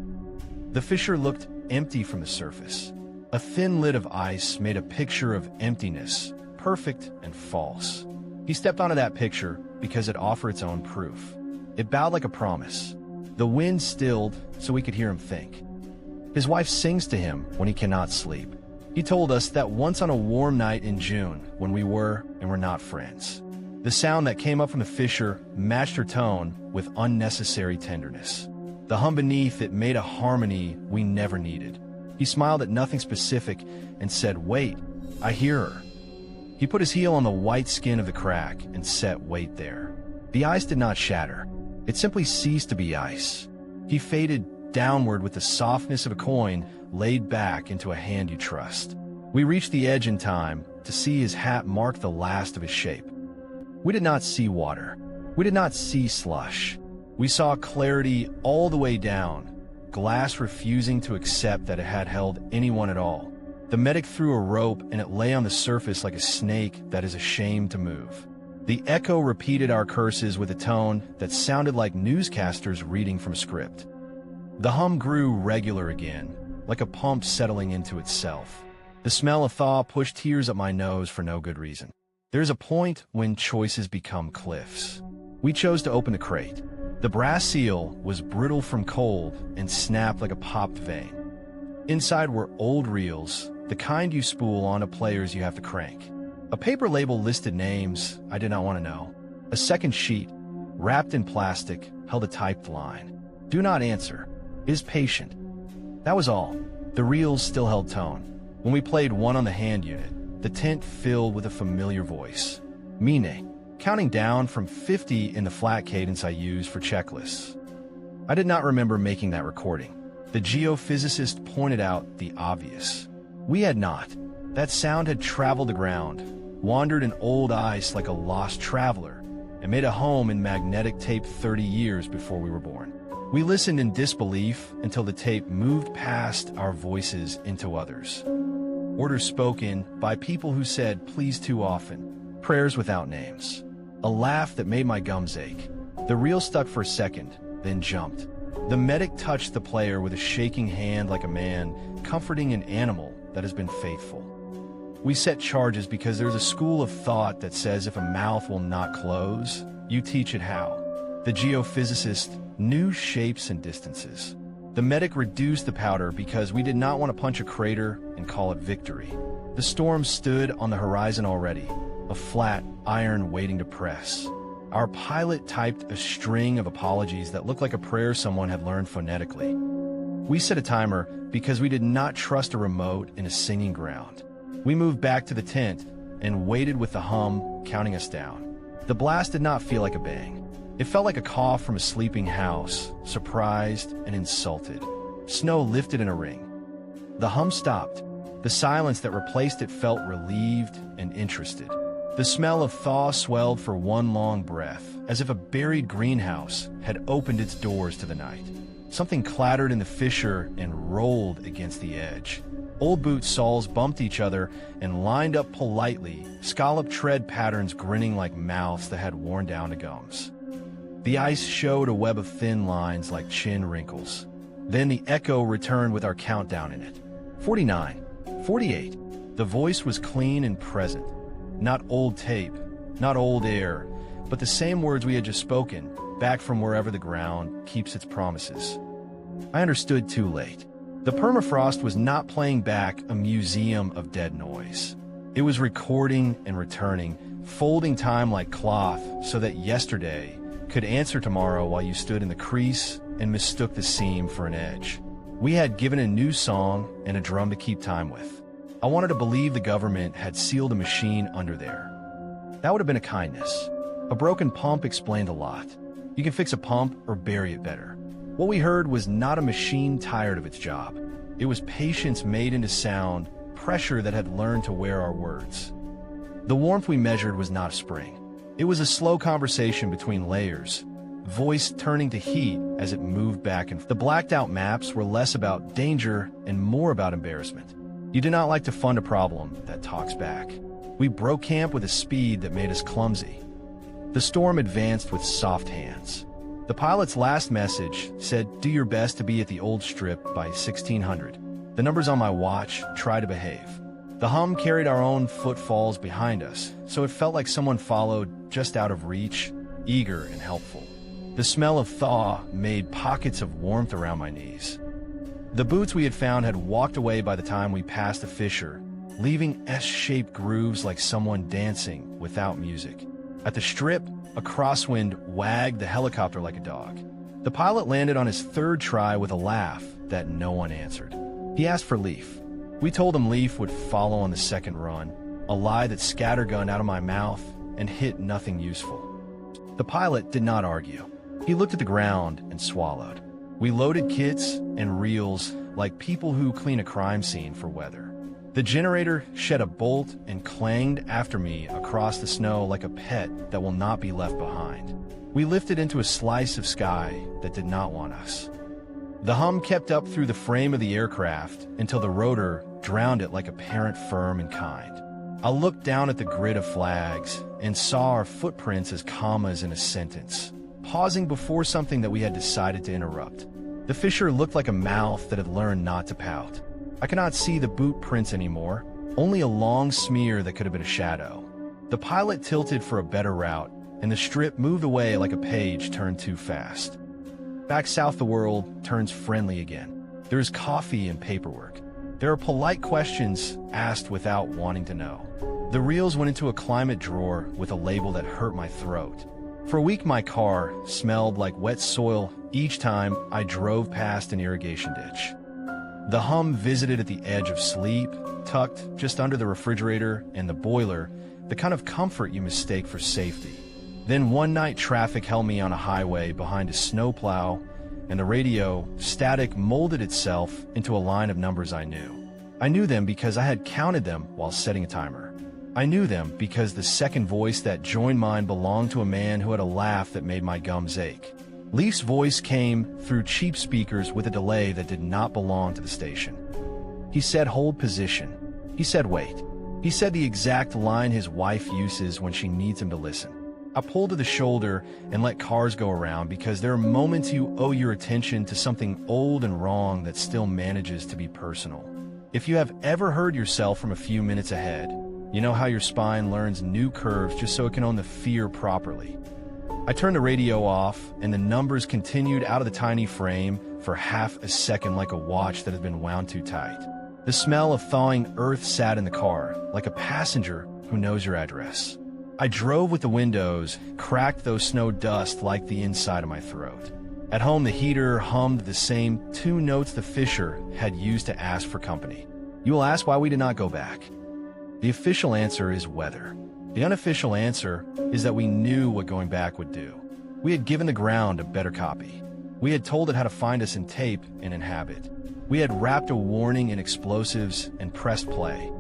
The fissure looked empty from the surface. A thin lid of ice made a picture of emptiness, perfect and false. He stepped onto that picture because it offered its own proof. It bowed like a promise. The wind stilled so we could hear him think. His wife sings to him when he cannot sleep. He told us that once on a warm night in June, when we were and were not friends, the sound that came up from the fissure matched her tone with unnecessary tenderness. The hum beneath it made a harmony we never needed. He smiled at nothing specific and said, "Wait, I hear her." He put his heel on the white skin of the crack and set weight there. The ice did not shatter. It simply ceased to be ice. He faded downward with the softness of a coin laid back into a hand you trust. We reached the edge in time to see his hat mark the last of his shape. We did not see water. We did not see slush. We saw clarity all the way down, glass refusing to accept that it had held anyone at all. The medic threw a rope and it lay on the surface like a snake that is ashamed to move. The echo repeated our curses with a tone that sounded like newscasters reading from a script. The hum grew regular again, like a pump settling into itself. The smell of thaw pushed tears up my nose for no good reason. There's a point when choices become cliffs. We chose to open the crate. The brass seal was brittle from cold and snapped like a popped vein. Inside were old reels, the kind you spool onto players you have to crank. A paper label listed names I did not want to know. A second sheet, wrapped in plastic, held a typed line. "Do not answer. Is patient." That was all. The reels still held tone. When we played one on the hand unit, the tent filled with a familiar voice. Mine, counting down from 50 in the flat cadence I use for checklists. I did not remember making that recording. The geophysicist pointed out the obvious. We had not. That sound had traveled the ground, wandered in old ice like a lost traveler, and made a home in magnetic tape 30 years before we were born. We listened in disbelief until the tape moved past our voices into others. Orders spoken by people who said please too often, prayers without names. A laugh that made my gums ache. The reel stuck for a second, then jumped. The medic touched the player with a shaking hand like a man comforting an animal that has been faithful. We set charges because there's a school of thought that says if a mouth will not close, you teach it how. The geophysicist knew shapes and distances. The medic reduced the powder because we did not want to punch a crater and call it victory. The storm stood on the horizon already, a flat iron waiting to press. Our pilot typed a string of apologies that looked like a prayer someone had learned phonetically. We set a timer because we did not trust a remote in a singing ground. We moved back to the tent and waited with the hum counting us down. The blast did not feel like a bang. It felt like a cough from a sleeping house, surprised and insulted. Snow lifted in a ring. The hum stopped. The silence that replaced it felt relieved and interested. The smell of thaw swelled for one long breath, as if a buried greenhouse had opened its doors to the night. Something clattered in the fissure and rolled against the edge. Old boot soles bumped each other and lined up politely, scalloped tread patterns grinning like mouths that had worn down to gums. The ice showed a web of thin lines like chin wrinkles. Then the echo returned with our countdown in it. 49, 48. The voice was clean and present. Not old tape, not old air, but the same words we had just spoken, back from wherever the ground keeps its promises. I understood too late. The permafrost was not playing back a museum of dead noise. It was recording and returning, folding time like cloth so that yesterday could answer tomorrow while you stood in the crease and mistook the seam for an edge. We had given a new song and a drum to keep time with. I wanted to believe the government had sealed a machine under there. That would have been a kindness. A broken pump explained a lot. You can fix a pump or bury it better. What we heard was not a machine tired of its job. It was patience made into sound, pressure that had learned to wear our words. The warmth we measured was not a spring. It was a slow conversation between layers, voice turning to heat as it moved back and forth. The blacked-out maps were less about danger and more about embarrassment. You do not like to fund a problem that talks back. We broke camp with a speed that made us clumsy. The storm advanced with soft hands. The pilot's last message said, "Do your best to be at the old strip by 1600. The numbers on my watch, try to behave." The hum carried our own footfalls behind us, so it felt like someone followed just out of reach, eager and helpful. The smell of thaw made pockets of warmth around my knees. The boots we had found had walked away by the time we passed a fissure, leaving S-shaped grooves like someone dancing without music. At the strip, a crosswind wagged the helicopter like a dog. The pilot landed on his third try with a laugh that no one answered. He asked for Leaf. We told him Leaf would follow on the second run, a lie that scattergunned out of my mouth and hit nothing useful. The pilot did not argue. He looked at the ground and swallowed. We loaded kits and reels like people who clean a crime scene for weather. The generator shed a bolt and clanged after me across the snow like a pet that will not be left behind. We lifted into a slice of sky that did not want us. The hum kept up through the frame of the aircraft until the rotor drowned it like a parent firm and kind. I looked down at the grid of flags and saw our footprints as commas in a sentence, pausing before something that we had decided to interrupt. The fissure looked like a mouth that had learned not to pout. I could not see the boot prints anymore, only a long smear that could have been a shadow. The pilot tilted for a better route, and the strip moved away like a page turned too fast. Back south the world turns friendly again. There is coffee and paperwork. There are polite questions asked without wanting to know. The reels went into a climate drawer with a label that hurt my throat. For a week my car smelled like wet soil each time I drove past an irrigation ditch. The hum visited at the edge of sleep, tucked just under the refrigerator and the boiler, the kind of comfort you mistake for safety. Then one night traffic held me on a highway behind a snowplow, and the radio, static, molded itself into a line of numbers I knew. I knew them because I had counted them while setting a timer. I knew them because the second voice that joined mine belonged to a man who had a laugh that made my gums ache. Leaf's voice came through cheap speakers with a delay that did not belong to the station. He said, "Hold position." He said, "Wait." He said the exact line his wife uses when she needs him to listen. I pulled to the shoulder and let cars go around because there are moments you owe your attention to something old and wrong that still manages to be personal. If you have ever heard yourself from a few minutes ahead, you know how your spine learns new curves just so it can own the fear properly. I turned the radio off, and the numbers continued out of the tiny frame for half a second like a watch that has been wound too tight. The smell of thawing earth sat in the car, like a passenger who knows your address. I drove with the windows, cracked those snow dust like the inside of my throat. At home, the heater hummed the same two notes the fisher had used to ask for company. You will ask why we did not go back. The official answer is weather. The unofficial answer is that we knew what going back would do. We had given the ground a better copy. We had told it how to find us in tape and in habit. We had wrapped a warning in explosives and pressed play.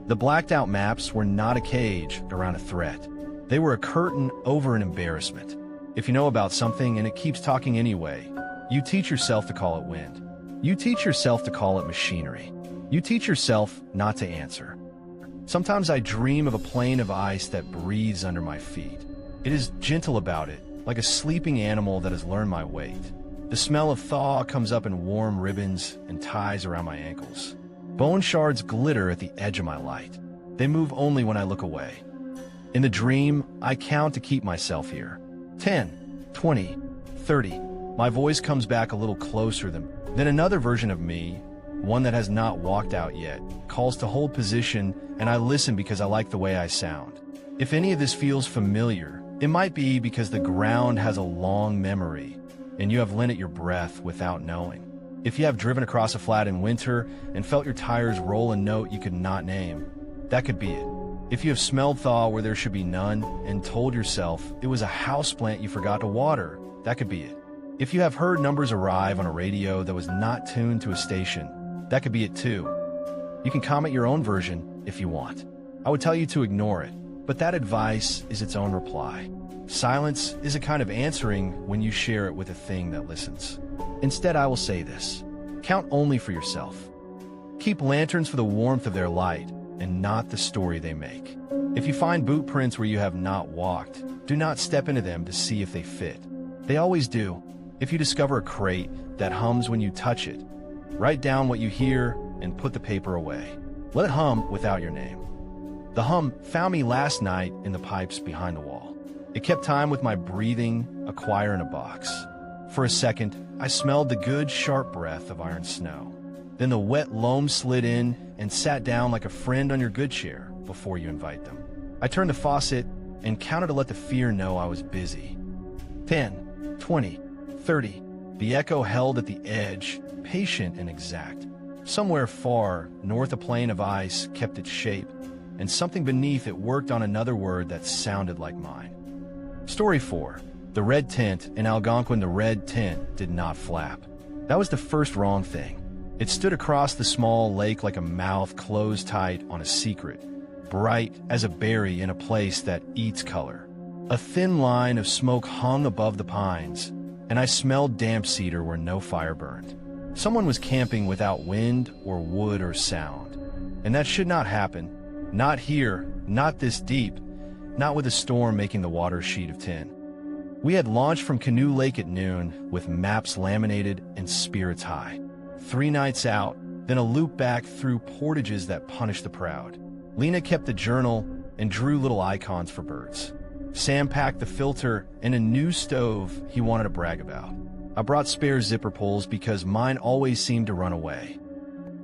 The blacked-out maps were not a cage around a threat. They were a curtain over an embarrassment. If you know about something and it keeps talking anyway, you teach yourself to call it wind. You teach yourself to call it machinery. You teach yourself not to answer. Sometimes I dream of a plane of ice that breathes under my feet. It is gentle about it, like a sleeping animal that has learned my weight. The smell of thaw comes up in warm ribbons and ties around my ankles. Bone shards glitter at the edge of my light. They move only when I look away. In the dream, I count to keep myself here. 10, 20, 30. My voice comes back a little closer than another version of me, one that has not walked out yet, calls to hold position, and I listen because I like the way I sound. If any of this feels familiar, it might be because the ground has a long memory, and you have lent it your breath without knowing. If you have driven across a flat in winter and felt your tires roll a note you could not name, that could be it. If you have smelled thaw where there should be none and told yourself it was a houseplant you forgot to water, that could be it. If you have heard numbers arrive on a radio that was not tuned to a station, that could be it too. You can comment your own version if you want. I would tell you to ignore it, but that advice is its own reply. Silence is a kind of answering when you share it with a thing that listens. Instead, I will say this: count only for yourself. Keep lanterns for the warmth of their light and not the story they make. If you find boot prints where you have not walked, do not step into them to see if they fit. They always do. If you discover a crate that hums when you touch it, write down what you hear and put the paper away. Let it hum without your name. The hum found me last night in the pipes behind the wall. It kept time with my breathing, a choir in a box. For a second, I smelled the good, sharp breath of iron snow. Then the wet loam slid in and sat down like a friend on your good chair before you invite them. I turned the faucet and counted to let the fear know I was busy. 10, 20, 30. The echo held at the edge, patient and exact. Somewhere far, north a plain of ice kept its shape, and something beneath it worked on another word that sounded like mine. Story 4. The red tent in Algonquin. The red tent did not flap. That was the first wrong thing. It stood across the small lake like a mouth closed tight on a secret, bright as a berry in a place that eats color. A thin line of smoke hung above the pines, and I smelled damp cedar where no fire burned. Someone was camping without wind or wood or sound, and that should not happen. Not here, not this deep, not with a storm making the water a sheet of tin. We had launched from Canoe Lake at noon with maps laminated and spirits high. 3 nights out, then a loop back through portages that punished the proud. Lena kept the journal and drew little icons for birds. Sam packed the filter and a new stove he wanted to brag about. I brought spare zipper pulls because mine always seemed to run away.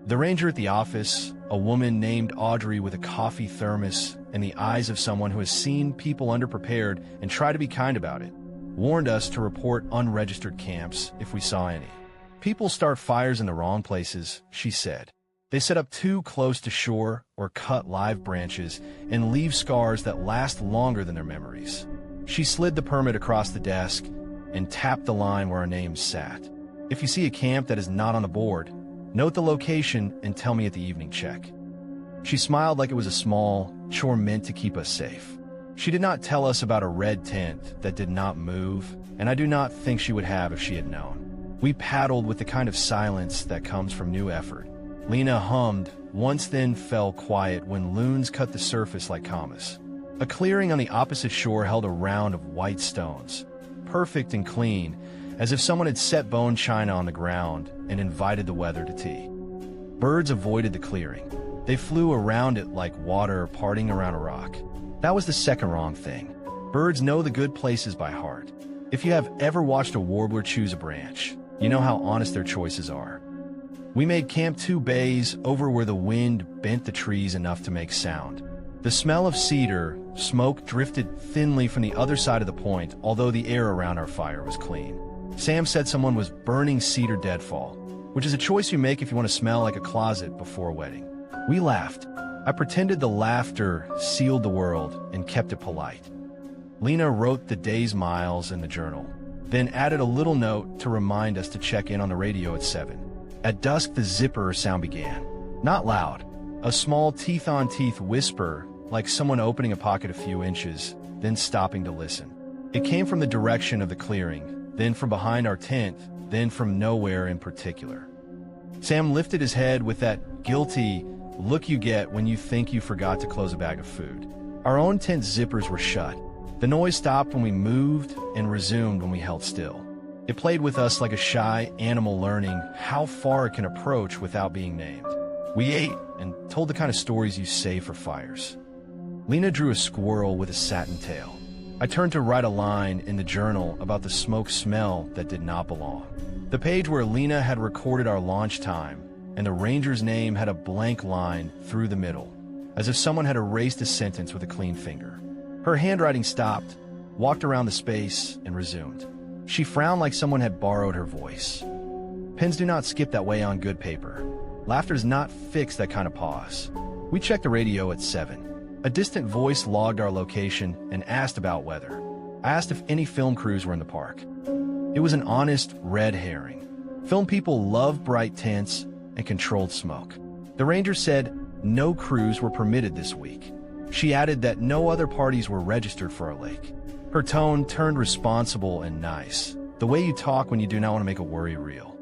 The ranger at the office, a woman named Audrey with a coffee thermos and the eyes of someone who has seen people underprepared and tried to be kind about it, warned us to report unregistered camps if we saw any. People start fires in the wrong places, she said. They set up too close to shore or cut live branches and leave scars that last longer than their memories. She slid the permit across the desk and tapped the line where our names sat. If you see a camp that is not on the board, note the location and tell me at the evening check. She smiled like it was a small chore meant to keep us safe. She did not tell us about a red tent that did not move, and I do not think she would have if she had known. We paddled with the kind of silence that comes from new effort. Lena hummed, once then fell quiet when loons cut the surface like commas. A clearing on the opposite shore held a round of white stones, perfect and clean, as if someone had set bone china on the ground and invited the weather to tea. Birds avoided the clearing. They flew around it like water parting around a rock. That was the second wrong thing. Birds know the good places by heart. If you have ever watched a warbler choose a branch, you know how honest their choices are. We made Camp 2 bays over where the wind bent the trees enough to make sound. The smell of cedar, smoke drifted thinly from the other side of the point, although the air around our fire was clean. Sam said someone was burning cedar deadfall, which is a choice you make if you want to smell like a closet before a wedding. We laughed. I pretended the laughter sealed the world and kept it polite. Lena wrote the day's miles in the journal, then added a little note to remind us to check in on the radio at 7. At dusk, the zipper sound began. Not loud, a small teeth-on-teeth whisper, like someone opening a pocket a few inches, then stopping to listen. It came from the direction of the clearing, then from behind our tent, then from nowhere in particular. Sam lifted his head with that guilty look you get when you think you forgot to close a bag of food. Our own tent zippers were shut. The noise stopped when we moved and resumed when we held still. It played with us like a shy animal learning how far it can approach without being named. We ate and told the kind of stories you save for fires. Lena drew a squirrel with a satin tail. I turned to write a line in the journal about the smoke smell that did not belong. The page where Lena had recorded our launch time and the ranger's name had a blank line through the middle, as if someone had erased a sentence with a clean finger. Her handwriting stopped, walked around the space, and resumed. She frowned like someone had borrowed her voice. Pens do not skip that way on good paper. Laughter does not fix that kind of pause. We checked the radio at 7. A distant voice logged our location and asked about weather. I asked if any film crews were in the park. It was an honest red herring. Film people love bright tints and controlled smoke. The ranger said no crews were permitted this week. She added that no other parties were registered for our lake. Her tone turned responsible and nice, the way you talk when you do not want to make a worry real.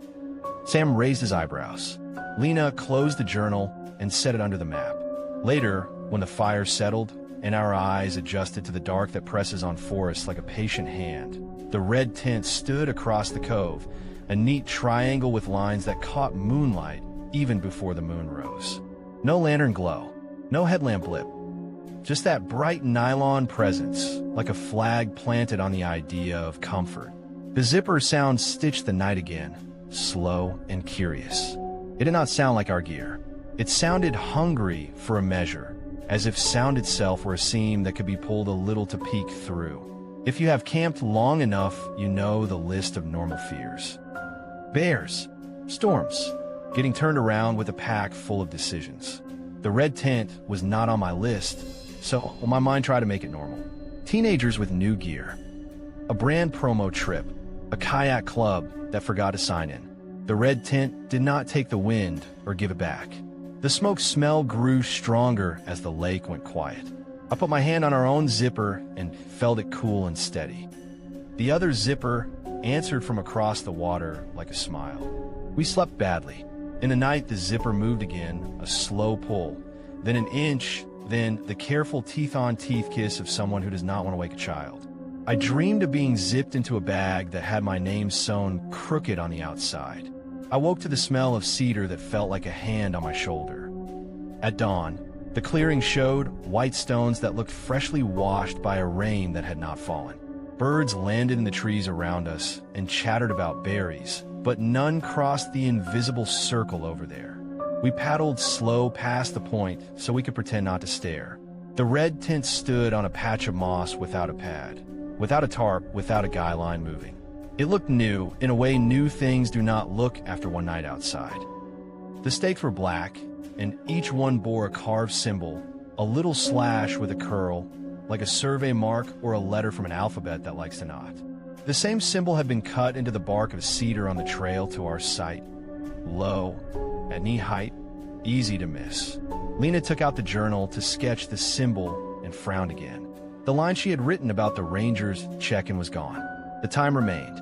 Sam raised his eyebrows. Lena closed the journal and set it under the map. Later, when the fire settled and our eyes adjusted to the dark that presses on forests like a patient hand, the red tint stood across the cove, a neat triangle with lines that caught moonlight even before the moon rose. No lantern glow, no headlamp blip, just that bright nylon presence, like a flag planted on the idea of comfort. The zipper sound stitched the night again, slow and curious. It did not sound like our gear. It sounded hungry for a measure, as if sound itself were a seam that could be pulled a little to peek through. If you have camped long enough, you know the list of normal fears. Bears, storms, getting turned around with a pack full of decisions. The red tent was not on my list, so my mind tried to make it normal. Teenagers with new gear, a brand promo trip, a kayak club that forgot to sign in. The red tent did not take the wind or give it back. The smoke smell grew stronger as the lake went quiet. I put my hand on our own zipper and felt it cool and steady. The other zipper answered from across the water like a smile. We slept badly. In the night, the zipper moved again, a slow pull, then an inch, then the careful teeth-on-teeth kiss of someone who does not want to wake a child. I dreamed of being zipped into a bag that had my name sewn crooked on the outside. I woke to the smell of cedar that felt like a hand on my shoulder. At dawn, the clearing showed white stones that looked freshly washed by a rain that had not fallen. Birds landed in the trees around us and chattered about berries, but none crossed the invisible circle over there. We paddled slow past the point so we could pretend not to stare. The red tent stood on a patch of moss without a pad, without a tarp, without a guy line moving. It looked new, in a way new things do not look after one night outside. The stakes were black, and each one bore a carved symbol, a little slash with a curl, like a survey mark or a letter from an alphabet that likes to knot. The same symbol had been cut into the bark of cedar on the trail to our site. Low, at knee height, easy to miss. Lena took out the journal to sketch the symbol and frowned again. The line she had written about the ranger's check-in was gone. The time remained.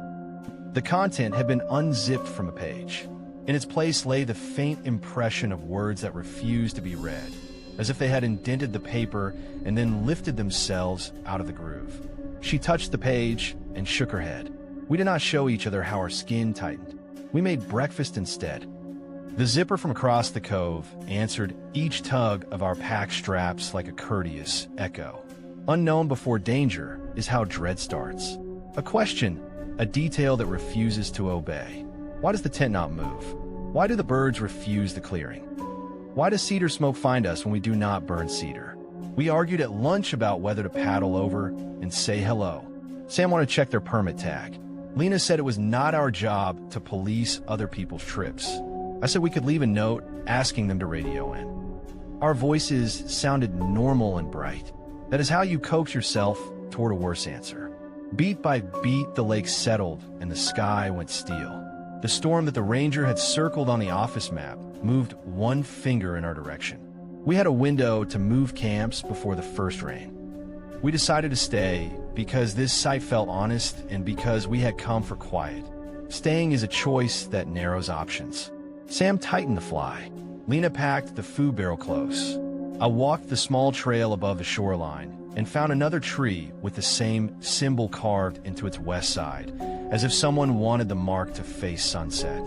The content had been unzipped from a page. In its place lay the faint impression of words that refused to be read, as if they had indented the paper and then lifted themselves out of the groove. She touched the page and shook her head. We did not show each other how our skin tightened. We made breakfast instead. The zipper from across the cove answered each tug of our pack straps like a courteous echo. Unknown before danger is how dread starts. A question, a detail that refuses to obey. Why does the tent not move? Why do the birds refuse the clearing? Why does cedar smoke find us when we do not burn cedar? We argued at lunch about whether to paddle over and say hello. Sam wanted to check their permit tag. Lena said it was not our job to police other people's trips. I said we could leave a note asking them to radio in. Our voices sounded normal and bright. That is how you coax yourself toward a worse answer. Beat by beat, the lake settled and the sky went steel. The storm that the ranger had circled on the office map moved one finger in our direction. We had a window to move camps before the first rain. We decided to stay because this site felt honest and because we had come for quiet. Staying is a choice that narrows options. Sam tightened the fly. Lena packed the food barrel close. I walked the small trail above the shoreline and found another tree with the same symbol carved into its west side, as if someone wanted the mark to face sunset.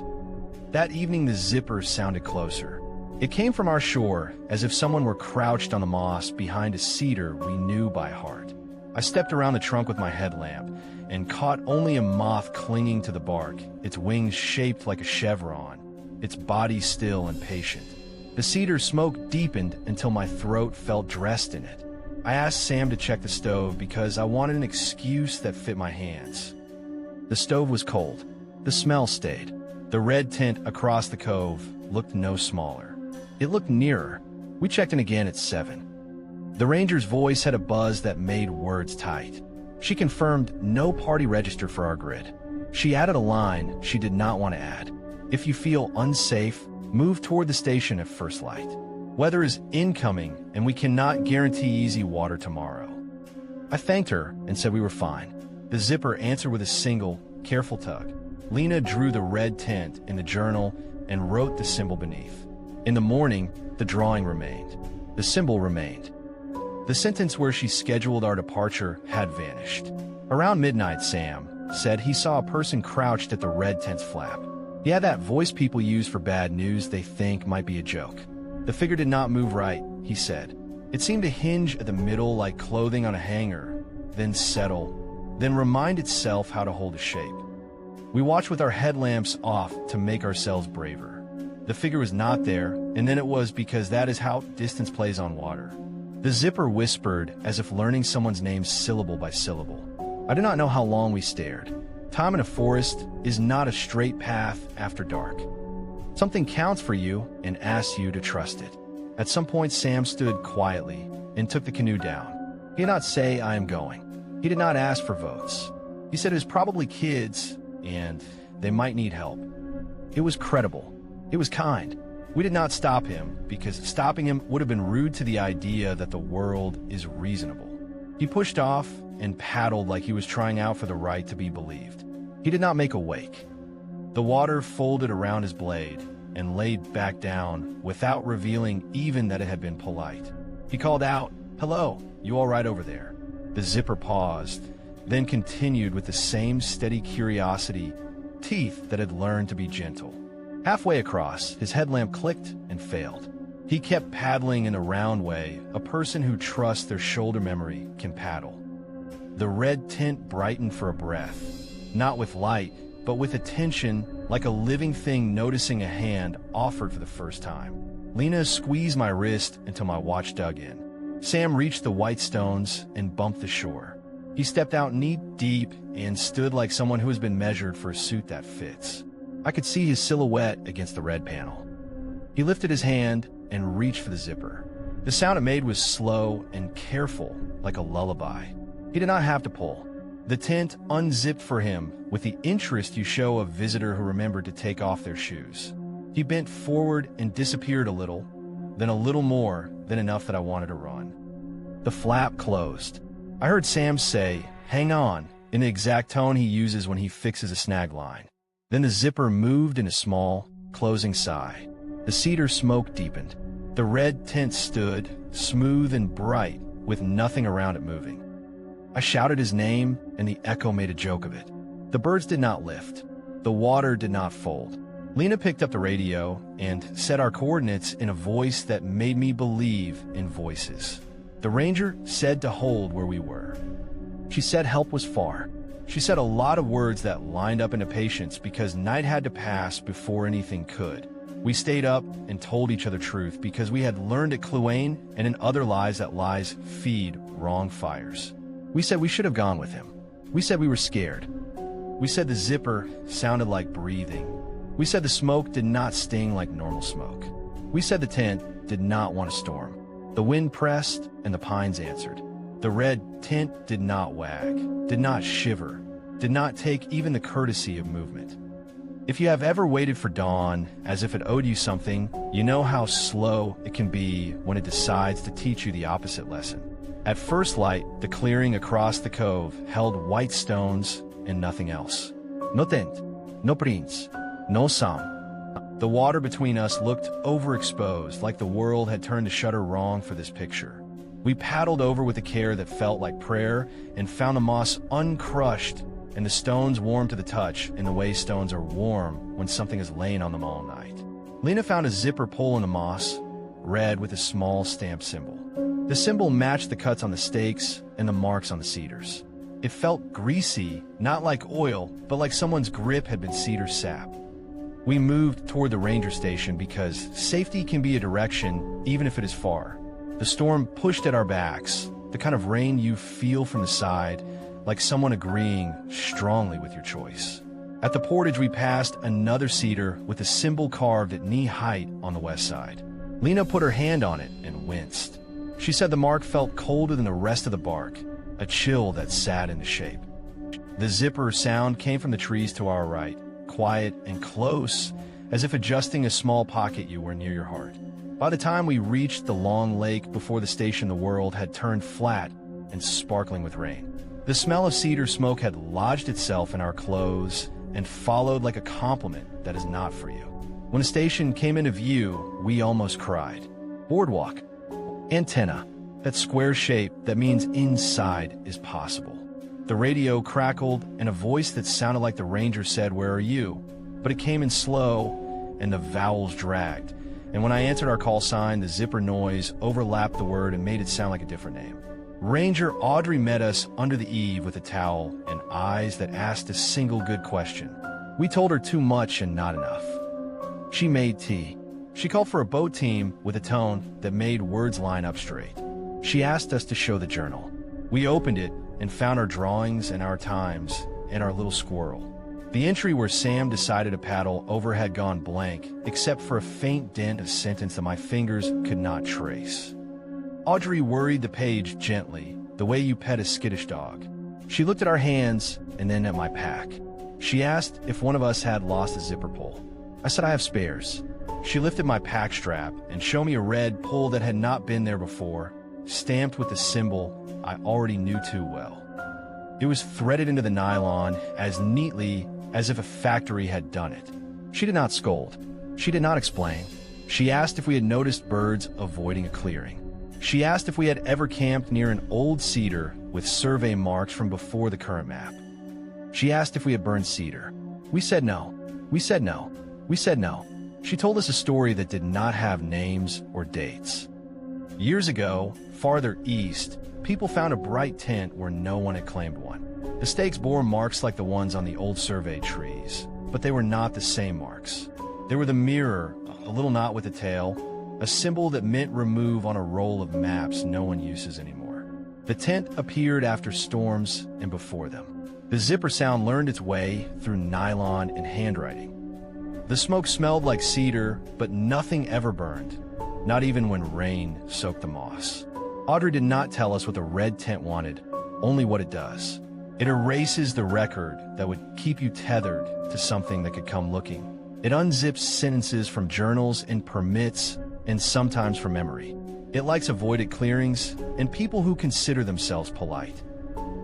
That evening, the zipper sounded closer. It came from our shore, as if someone were crouched on the moss behind a cedar we knew by heart. I stepped around the trunk with my headlamp and caught only a moth clinging to the bark, its wings shaped like a chevron, its body still and patient. The cedar smoke deepened until my throat felt dressed in it. I asked Sam to check the stove because I wanted an excuse that fit my hands. The stove was cold. The smell stayed. The red tint across the cove looked no smaller. It looked nearer. We checked in again at 7. The ranger's voice had a buzz that made words tight. She confirmed no party register for our grid. She added a line she did not want to add. If you feel unsafe, move toward the station at first light. Weather is incoming, and we cannot guarantee easy water tomorrow. I thanked her and said we were fine. The zipper answered with a single, careful tug. Lena drew the red tint in the journal and wrote the symbol beneath. In the morning, the drawing remained. The symbol remained. The sentence where she scheduled our departure had vanished. Around midnight, Sam said he saw a person crouched at the red tent's flap. He had that voice people use for bad news they think might be a joke. The figure did not move right, he said. It seemed to hinge at the middle like clothing on a hanger, then settle, then remind itself how to hold a shape. We watched with our headlamps off to make ourselves braver. The figure was not there, and then it was because that is how distance plays on water. The zipper whispered as if learning someone's name syllable by syllable. I do not know how long we stared. Time in a forest is not a straight path after dark. Something counts for you and asks you to trust it. At some point, Sam stood quietly and took the canoe down. He did not say, "I am going." He did not ask for votes. He said it was probably kids and they might need help. It was credible. It was kind. We did not stop him because stopping him would have been rude to the idea that the world is reasonable. He pushed off and paddled like he was trying out for the right to be believed. He did not make a wake. The water folded around his blade and laid back down without revealing even that it had been polite. He called out, "Hello, you all right over there?" The zipper paused, then continued with the same steady curiosity, teeth that had learned to be gentle. Halfway across, his headlamp clicked and failed. He kept paddling in a round way a person who trusts their shoulder memory can paddle. The red tint brightened for a breath, not with light, but with attention, like a living thing noticing a hand offered for the first time. Lena squeezed my wrist until my watch dug in. Sam reached the white stones and bumped the shore. He stepped out knee-deep and stood like someone who has been measured for a suit that fits. I could see his silhouette against the red panel. He lifted his hand and reached for the zipper. The sound it made was slow and careful, like a lullaby. He did not have to pull. The tent unzipped for him with the interest you show a visitor who remembered to take off their shoes. He bent forward and disappeared a little, then a little more than enough that I wanted to run. The flap closed. I heard Sam say, "Hang on," in the exact tone he uses when he fixes a snag line. Then the zipper moved in a small, closing sigh. The cedar smoke deepened. The red tint stood, smooth and bright, with nothing around it moving. I shouted his name, and the echo made a joke of it. The birds did not lift. The water did not fold. Lena picked up the radio and said our coordinates in a voice that made me believe in voices. The ranger said to hold where we were. She said help was far. She said a lot of words that lined up into patience because night had to pass before anything could. We stayed up and told each other truth because we had learned at Kluane and in other lies that lies feed wrong fires. We said we should have gone with him. We said we were scared. We said the zipper sounded like breathing. We said the smoke did not sting like normal smoke. We said the tent did not want a storm. The wind pressed and the pines answered. The red tint did not wag, did not shiver, did not take even the courtesy of movement. If you have ever waited for dawn as if it owed you something, you know how slow it can be when it decides to teach you the opposite lesson. At first light, the clearing across the cove held white stones and nothing else. No tent, no prince, no sound. The water between us looked overexposed, like the world had turned the shutter wrong for this picture. We paddled over with a care that felt like prayer and found the moss uncrushed and the stones warm to the touch in the way stones are warm when something is laying on them all night. Lena found a zipper pull in the moss, red with a small stamp symbol. The symbol matched the cuts on the stakes and the marks on the cedars. It felt greasy, not like oil, but like someone's grip had been cedar sap. We moved toward the ranger station because safety can be a direction even if it is far. The storm pushed at our backs, the kind of rain you feel from the side, like someone agreeing strongly with your choice. At the portage, we passed another cedar with a symbol carved at knee-height on the west side. Lena put her hand on it and winced. She said the mark felt colder than the rest of the bark, a chill that sat in the shape. The zipper sound came from the trees to our right, quiet and close, as if adjusting a small pocket you were near your heart. By the time we reached the long lake before the station, the world had turned flat and sparkling with rain. The smell of cedar smoke had lodged itself in our clothes and followed like a compliment that is not for you. When the station came into view, we almost cried. Boardwalk. Antenna. That square shape that means inside is possible. The radio crackled, and a voice that sounded like the ranger said, "Where are you?" But it came in slow, and the vowels dragged. And when I answered our call sign, the zipper noise overlapped the word and made it sound like a different name. Ranger Audrey met us under the eave with a towel and eyes that asked a single good question. We told her too much and not enough. She made tea. She called for a boat team with a tone that made words line up straight. She asked us to show the journal. We opened it and found our drawings and our times and our little squirrel. The entry where Sam decided to paddle over had gone blank, except for a faint dent of sentence that my fingers could not trace. Audrey worried the page gently, the way you pet a skittish dog. She looked at our hands and then at my pack. She asked if one of us had lost a zipper pull. I said I have spares. She lifted my pack strap and showed me a red pull that had not been there before, stamped with the symbol I already knew too well. It was threaded into the nylon as neatly as if a factory had done it. She did not scold. She did not explain. She asked if we had noticed birds avoiding a clearing. She asked if we had ever camped near an old cedar with survey marks from before the current map. She asked if we had burned cedar. We said no. We said no. We said no. She told us a story that did not have names or dates. Years ago, farther east, people found a bright tent where no one had claimed one. The stakes bore marks like the ones on the old survey trees, but they were not the same marks. They were the mirror, a little knot with a tail, a symbol that meant remove on a roll of maps no one uses anymore. The tent appeared after storms and before them. The zipper sound learned its way through nylon and handwriting. The smoke smelled like cedar, but nothing ever burned, not even when rain soaked the moss. Audrey did not tell us what the red tent wanted, only what it does. It erases the record that would keep you tethered to something that could come looking. It unzips sentences from journals and permits, and sometimes from memory. It likes avoided clearings and people who consider themselves polite.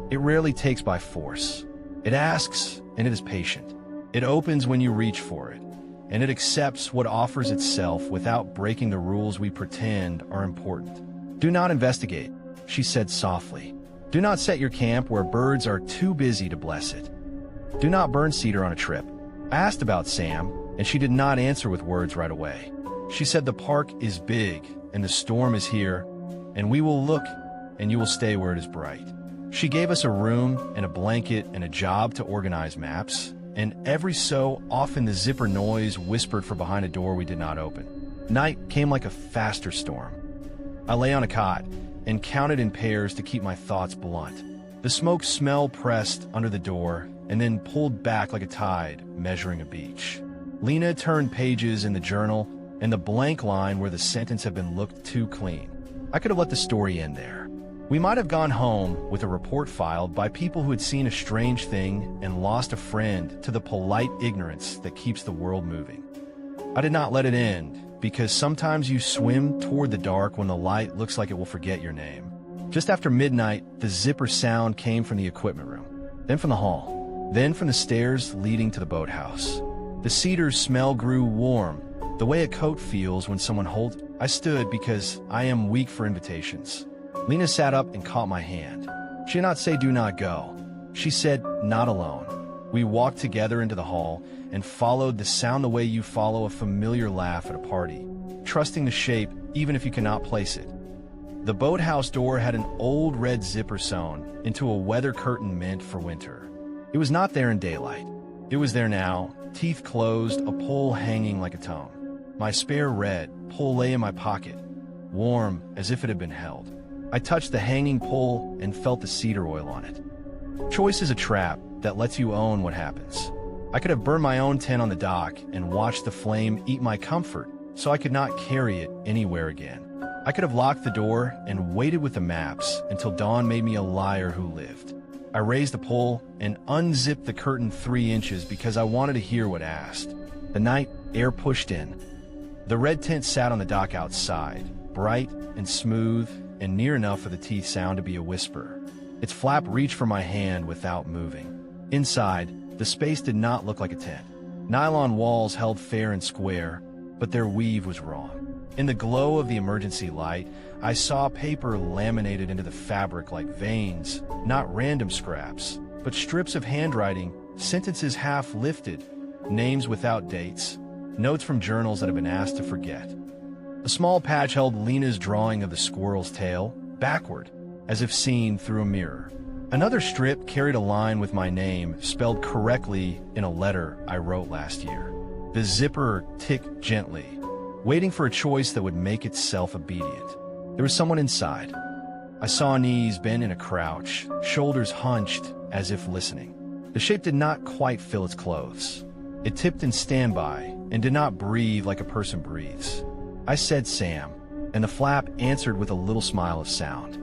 It rarely takes by force. It asks, and it is patient. It opens when you reach for it, and it accepts what offers itself without breaking the rules we pretend are important. Do not investigate, she said softly. Do not set your camp where birds are too busy to bless it. Do not burn cedar on a trip. I asked about Sam, and she did not answer with words right away. She said the park is big, and the storm is here, and we will look, and you will stay where it is bright. She gave us a room and a blanket and a job to organize maps, and every so often the zipper noise whispered from behind a door we did not open. Night came like a faster storm. I lay on a cot and counted in pairs to keep my thoughts blunt. The smoke smell pressed under the door and then pulled back like a tide measuring a beach. Lena turned pages in the journal, and the blank line where the sentence had been looked too clean. I could have let the story end there. We might have gone home with a report filed by people who had seen a strange thing and lost a friend to the polite ignorance that keeps the world moving. I did not let it end, because sometimes you swim toward the dark when the light looks like it will forget your name. Just after midnight, the zipper sound came from the equipment room, then from the hall, then from the stairs leading to the boathouse. The cedar smell grew warm, the way a coat feels when someone holds it. I stood because I am weak for invitations. Lena sat up and caught my hand. She did not say do not go. She said not alone. We walked together into the hall and followed the sound the way you follow a familiar laugh at a party, trusting the shape even if you cannot place it. The boathouse door had an old red zipper sewn into a weather curtain meant for winter. It was not there in daylight. It was there now, teeth closed, a pole hanging like a tome. My spare red pole lay in my pocket, warm as if it had been held. I touched the hanging pole and felt the cedar oil on it. Choice is a trap that lets you own what happens. I could have burned my own tent on the dock and watched the flame eat my comfort so I could not carry it anywhere again. I could have locked the door and waited with the maps until dawn made me a liar who lived. I raised the pole and unzipped the curtain 3 inches because I wanted to hear what asked. The night air pushed in. The red tent sat on the dock outside, bright and smooth and near enough for the teeth sound to be a whisper. Its flap reached for my hand without moving. Inside, the space did not look like a tent. Nylon walls held fair and square, but their weave was wrong. In the glow of the emergency light, I saw paper laminated into the fabric like veins, not random scraps, but strips of handwriting, sentences half lifted, names without dates, notes from journals that had been asked to forget. A small patch held Lena's drawing of the squirrel's tail, backward, as if seen through a mirror. Another strip carried a line with my name, spelled correctly in a letter I wrote last year. The zipper ticked gently, waiting for a choice that would make itself obedient. There was someone inside. I saw knees bent in a crouch, shoulders hunched as if listening. The shape did not quite fill its clothes. It tipped in standby and did not breathe like a person breathes. I said Sam, and the flap answered with a little smile of sound.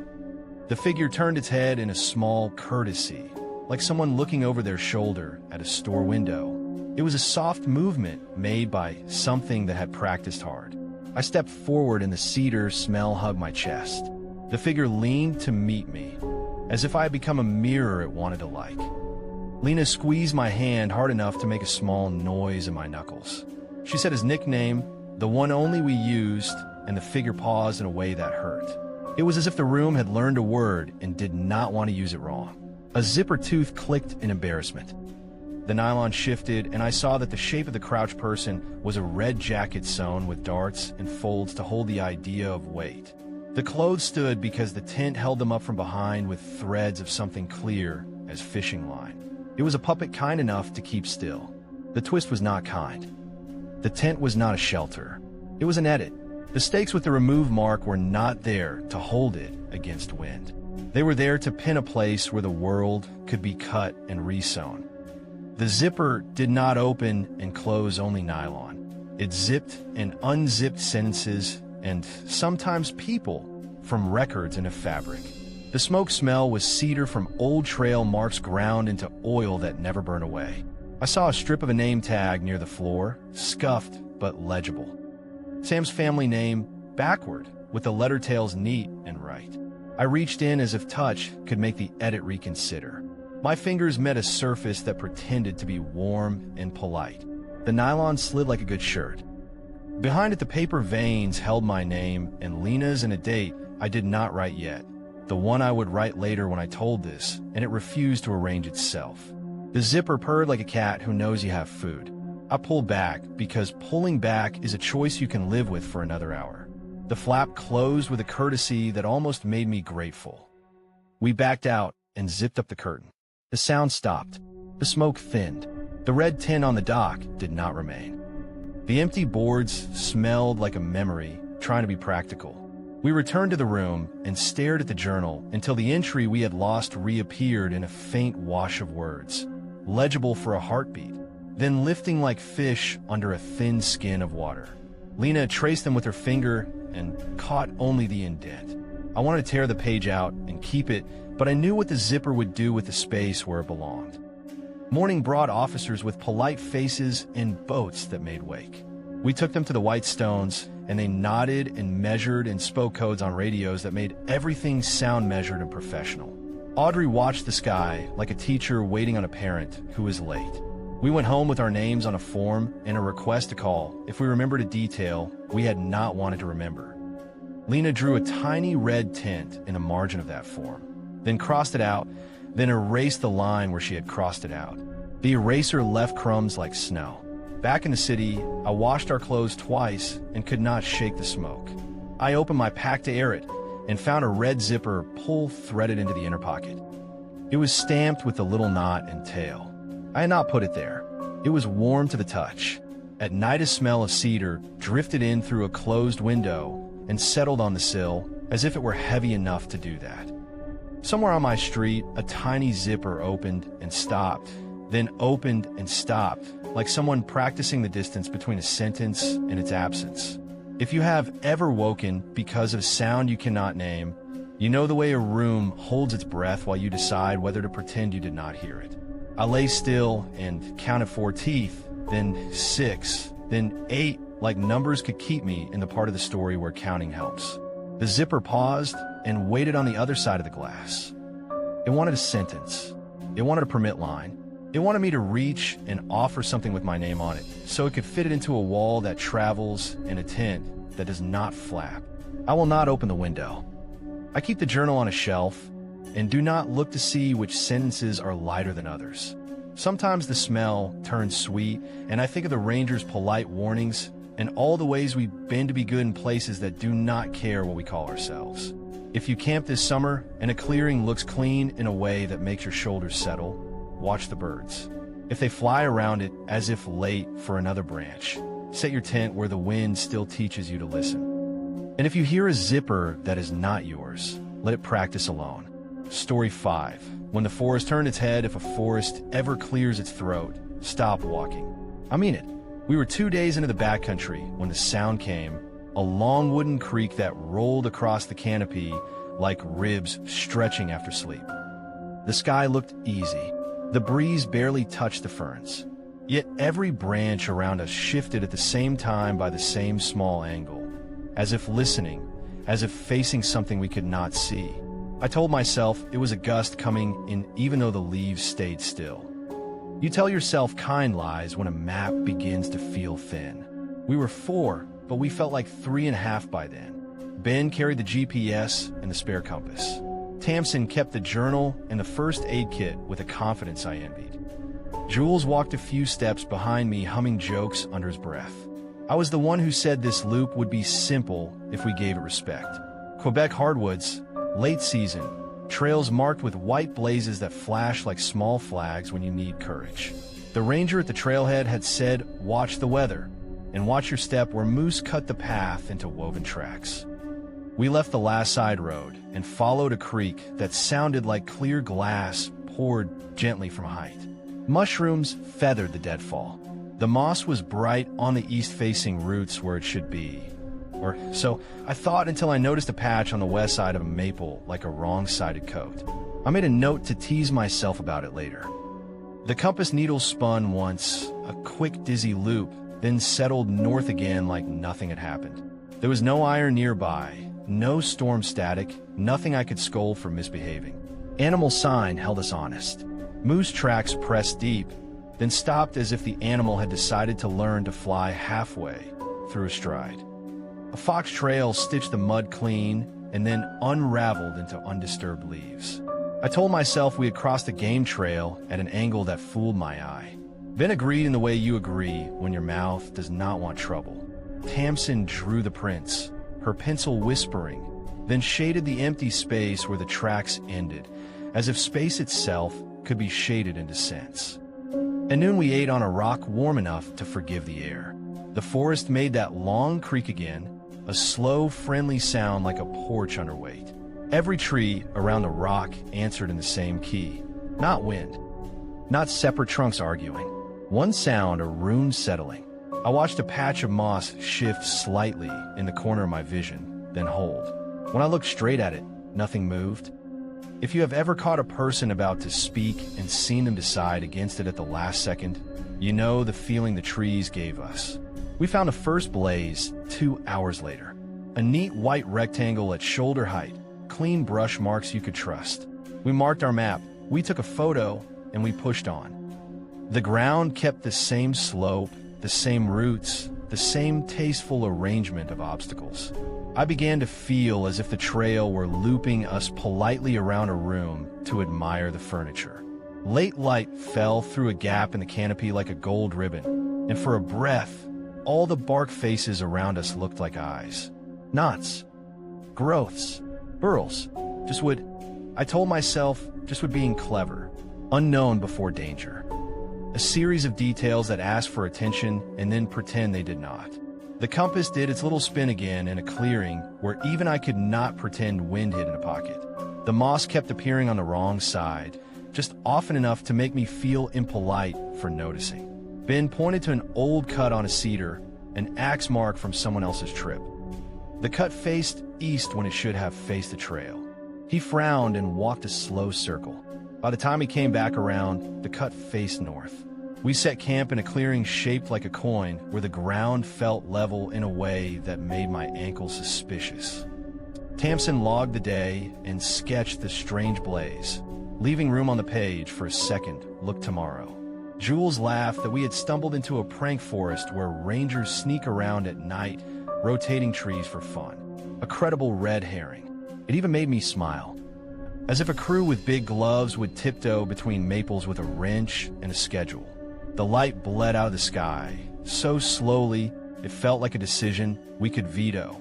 The figure turned its head in a small courtesy, like someone looking over their shoulder at a store window. It was a soft movement made by something that had practiced hard. I stepped forward and the cedar smell hugged my chest. The figure leaned to meet me, as if I had become a mirror it wanted to like. Lena squeezed my hand hard enough to make a small noise in my knuckles. She said his nickname, the one only we used, and the figure paused in a way that hurt. It was as if the room had learned a word and did not want to use it wrong. A zipper tooth clicked in embarrassment. The nylon shifted, and I saw that the shape of the crouched person was a red jacket sewn with darts and folds to hold the idea of weight. The clothes stood because the tent held them up from behind with threads of something clear as fishing line. It was a puppet kind enough to keep still. The twist was not kind. The tent was not a shelter. It was an edit. The stakes with the remove mark were not there to hold it against wind. They were there to pin a place where the world could be cut and resewn. The zipper did not open and close only nylon. It zipped and unzipped sentences and sometimes people from records into fabric. The smoke smell was cedar from old trail marks ground into oil that never burned away. I saw a strip of a name tag near the floor, scuffed but legible. Sam's family name, backward, with the letter tails neat and right. I reached in as if touch could make the edit reconsider. My fingers met a surface that pretended to be warm and polite. The nylon slid like a good shirt. Behind it, the paper veins held my name and Lena's and a date I did not write yet, the one I would write later when I told this, and it refused to arrange itself. The zipper purred like a cat who knows you have food. I pulled back because pulling back is a choice you can live with for another hour. The flap closed with a courtesy that almost made me grateful. We backed out and zipped up the curtain. The sound stopped. The smoke thinned. The red tin on the dock did not remain. The empty boards smelled like a memory, trying to be practical. We returned to the room and stared at the journal until the entry we had lost reappeared in a faint wash of words, legible for a heartbeat, then lifting like fish under a thin skin of water. Lena traced them with her finger and caught only the indent. I wanted to tear the page out and keep it, but I knew what the zipper would do with the space where it belonged. Morning brought officers with polite faces and boats that made wake. We took them to the White Stones, and they nodded and measured and spoke codes on radios that made everything sound measured and professional. Audrey watched the sky like a teacher waiting on a parent who was late. We went home with our names on a form and a request to call if we remembered a detail we had not wanted to remember. Lena drew a tiny red tent in the margin of that form, then crossed it out, then erased the line where she had crossed it out. The eraser left crumbs like snow. Back in the city, I washed our clothes twice and could not shake the smoke. I opened my pack to air it and found a red zipper pull threaded into the inner pocket. It was stamped with a little knot and tail. I had not put it there. It was warm to the touch. At night, a smell of cedar drifted in through a closed window and settled on the sill as if it were heavy enough to do that. Somewhere on my street, a tiny zipper opened and stopped, then opened and stopped, like someone practicing the distance between a sentence and its absence. If you have ever woken because of sound you cannot name, you know the way a room holds its breath while you decide whether to pretend you did not hear it. I lay still and counted 4 teeth, then 6, then 8, like numbers could keep me in the part of the story where counting helps. The zipper paused and waited on the other side of the glass. It wanted a sentence. It wanted a permit line. It wanted me to reach and offer something with my name on it, so it could fit it into a wall that travels and a tent that does not flap. I will not open the window. I keep the journal on a shelf and do not look to see which sentences are lighter than others. Sometimes the smell turns sweet, and I think of the ranger's polite warnings and all the ways we've been to be good in places that do not care what we call ourselves. If you camp this summer and a clearing looks clean in a way that makes your shoulders settle, watch the birds. If they fly around it as if late for another branch, set your tent where the wind still teaches you to listen. And if you hear a zipper that is not yours, let it practice alone. Story 5. When the forest turned its head, if a forest ever clears its throat, stop walking. I mean it. We were 2 days into the backcountry when the sound came, a long wooden creak that rolled across the canopy like ribs stretching after sleep. The sky looked easy. The breeze barely touched the ferns. Yet every branch around us shifted at the same time by the same small angle, as if listening, as if facing something we could not see. I told myself it was a gust coming in even though the leaves stayed still. You tell yourself kind lies when a map begins to feel thin. We were 4, but we felt like 3.5 by then. Ben carried the GPS and the spare compass. Tamsin kept the journal and the first aid kit with a confidence I envied. Jules walked a few steps behind me, humming jokes under his breath. I was the one who said this loop would be simple if we gave it respect. Quebec hardwoods, late season, trails marked with white blazes that flash like small flags when you need courage. The ranger at the trailhead had said, "Watch the weather, and watch your step," where moose cut the path into woven tracks. We left the last side road and followed a creek that sounded like clear glass poured gently from height. Mushrooms feathered the deadfall. The moss was bright on the east-facing roots where it should be. Or so I thought until I noticed a patch on the west side of a maple like a wrong-sided coat. I made a note to tease myself about it later. The compass needle spun once, a quick dizzy loop, then settled north again like nothing had happened. There was no iron nearby, no storm static, nothing I could scold for misbehaving. Animal sign held us honest. Moose tracks pressed deep, then stopped as if the animal had decided to learn to fly halfway through a stride. A fox trail stitched the mud clean and then unraveled into undisturbed leaves. I told myself we had crossed a game trail at an angle that fooled my eye. Ben agreed in the way you agree when your mouth does not want trouble. Tamsin drew the prints, her pencil whispering, then shaded the empty space where the tracks ended, as if space itself could be shaded into sense. At noon we ate on a rock warm enough to forgive the air. The forest made that long creak again, a slow, friendly sound like a porch underweight. Every tree around the rock answered in the same key. Not wind. Not separate trunks arguing. One sound, a rune settling. I watched a patch of moss shift slightly in the corner of my vision, then hold. When I looked straight at it, nothing moved. If you have ever caught a person about to speak and seen them decide against it at the last second, you know the feeling the trees gave us. We found a first blaze 2 hours later. A neat white rectangle at shoulder height, clean brush marks you could trust. We marked our map, we took a photo, and we pushed on. The ground kept the same slope, the same roots, the same tasteful arrangement of obstacles. I began to feel as if the trail were looping us politely around a room to admire the furniture. Late light fell through a gap in the canopy like a gold ribbon, and for a breath, all the bark faces around us looked like eyes. Knots. Growths. Burls. Just would, I told myself, just would being clever. Unknown before danger. A series of details that ask for attention and then pretend they did not. The compass did its little spin again in a clearing where even I could not pretend wind hid in a pocket. The moss kept appearing on the wrong side, just often enough to make me feel impolite for noticing. Ben pointed to an old cut on a cedar, an axe mark from someone else's trip. The cut faced east when it should have faced the trail. He frowned and walked a slow circle. By the time he came back around, the cut faced north. We set camp in a clearing shaped like a coin where the ground felt level in a way that made my ankles suspicious. Tamsin logged the day and sketched the strange blaze, leaving room on the page for a second look tomorrow. Jules laughed that we had stumbled into a prank forest where rangers sneak around at night, rotating trees for fun. A credible red herring. It even made me smile. As if a crew with big gloves would tiptoe between maples with a wrench and a schedule. The light bled out of the sky, so slowly it felt like a decision we could veto.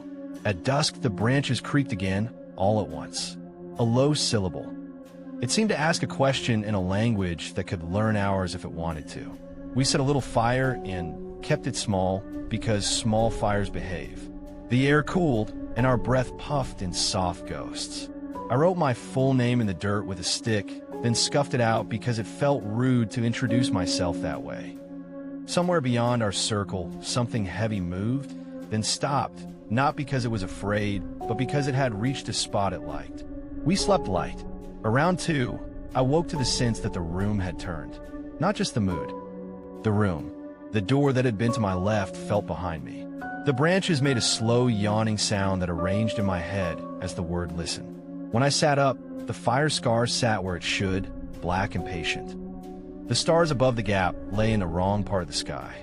At dusk, the branches creaked again, all at once. A low syllable. It seemed to ask a question in a language that could learn ours if it wanted to. We set a little fire and kept it small because small fires behave. The air cooled and our breath puffed in soft ghosts. I wrote my full name in the dirt with a stick, then scuffed it out because it felt rude to introduce myself that way. Somewhere beyond our circle, something heavy moved, then stopped, not because it was afraid, but because it had reached a spot it liked. We slept light. Around 2, I woke to the sense that the room had turned. Not just the mood. The room. The door that had been to my left felt behind me. The branches made a slow yawning sound that arranged in my head as the word listened. When I sat up, the fire scar sat where it should, black and patient. The stars above the gap lay in the wrong part of the sky.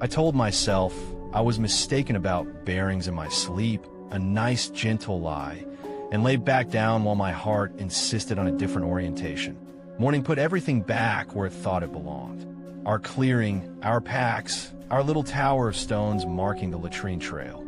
I told myself I was mistaken about bearings in my sleep, a nice gentle lie, and lay back down while my heart insisted on a different orientation. Morning put everything back where it thought it belonged. Our clearing, our packs, our little tower of stones marking the latrine trail.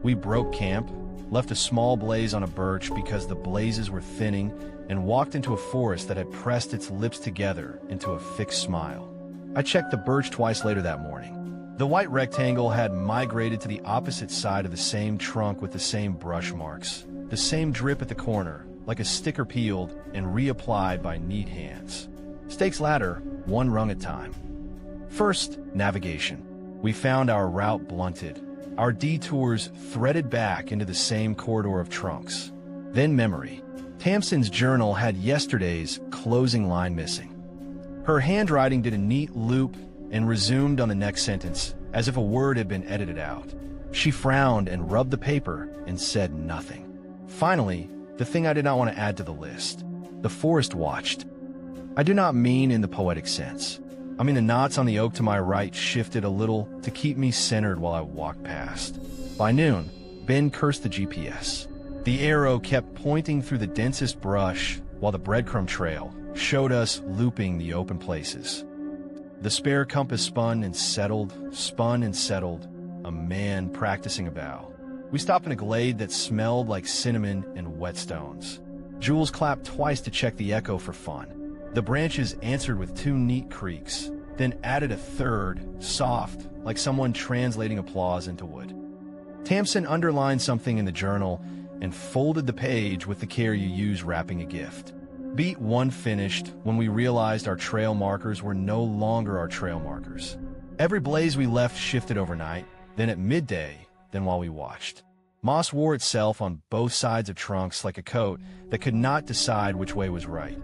We broke camp, left a small blaze on a birch because the blazes were thinning, and walked into a forest that had pressed its lips together into a fixed smile. I checked the birch twice later that morning. The white rectangle had migrated to the opposite side of the same trunk with the same brush marks, the same drip at the corner, like a sticker peeled and reapplied by neat hands. Stakes ladder, one rung at a time. First, navigation. We found our route blunted, our detours threaded back into the same corridor of trunks. Then memory. Tamsin's journal had yesterday's closing line missing. Her handwriting did a neat loop and resumed on the next sentence, as if a word had been edited out. She frowned and rubbed the paper and said nothing. Finally, the thing I did not want to add to the list. The forest watched. I do not mean in the poetic sense. I mean the knots on the oak to my right shifted a little to keep me centered while I walked past. By noon, Ben cursed the GPS. The arrow kept pointing through the densest brush while the breadcrumb trail showed us looping the open places. The spare compass spun and settled, a man practicing a bow. We stopped in a glade that smelled like cinnamon and whetstones. Jules clapped twice to check the echo for fun. The branches answered with 2 neat creaks, then added a third, soft, like someone translating applause into wood. Tamsin underlined something in the journal and folded the page with the care you use wrapping a gift. Beat 1 finished when we realized our trail markers were no longer our trail markers. Every blaze we left shifted overnight, then at midday, then while we watched. Moss wore itself on both sides of trunks like a coat that could not decide which way was right.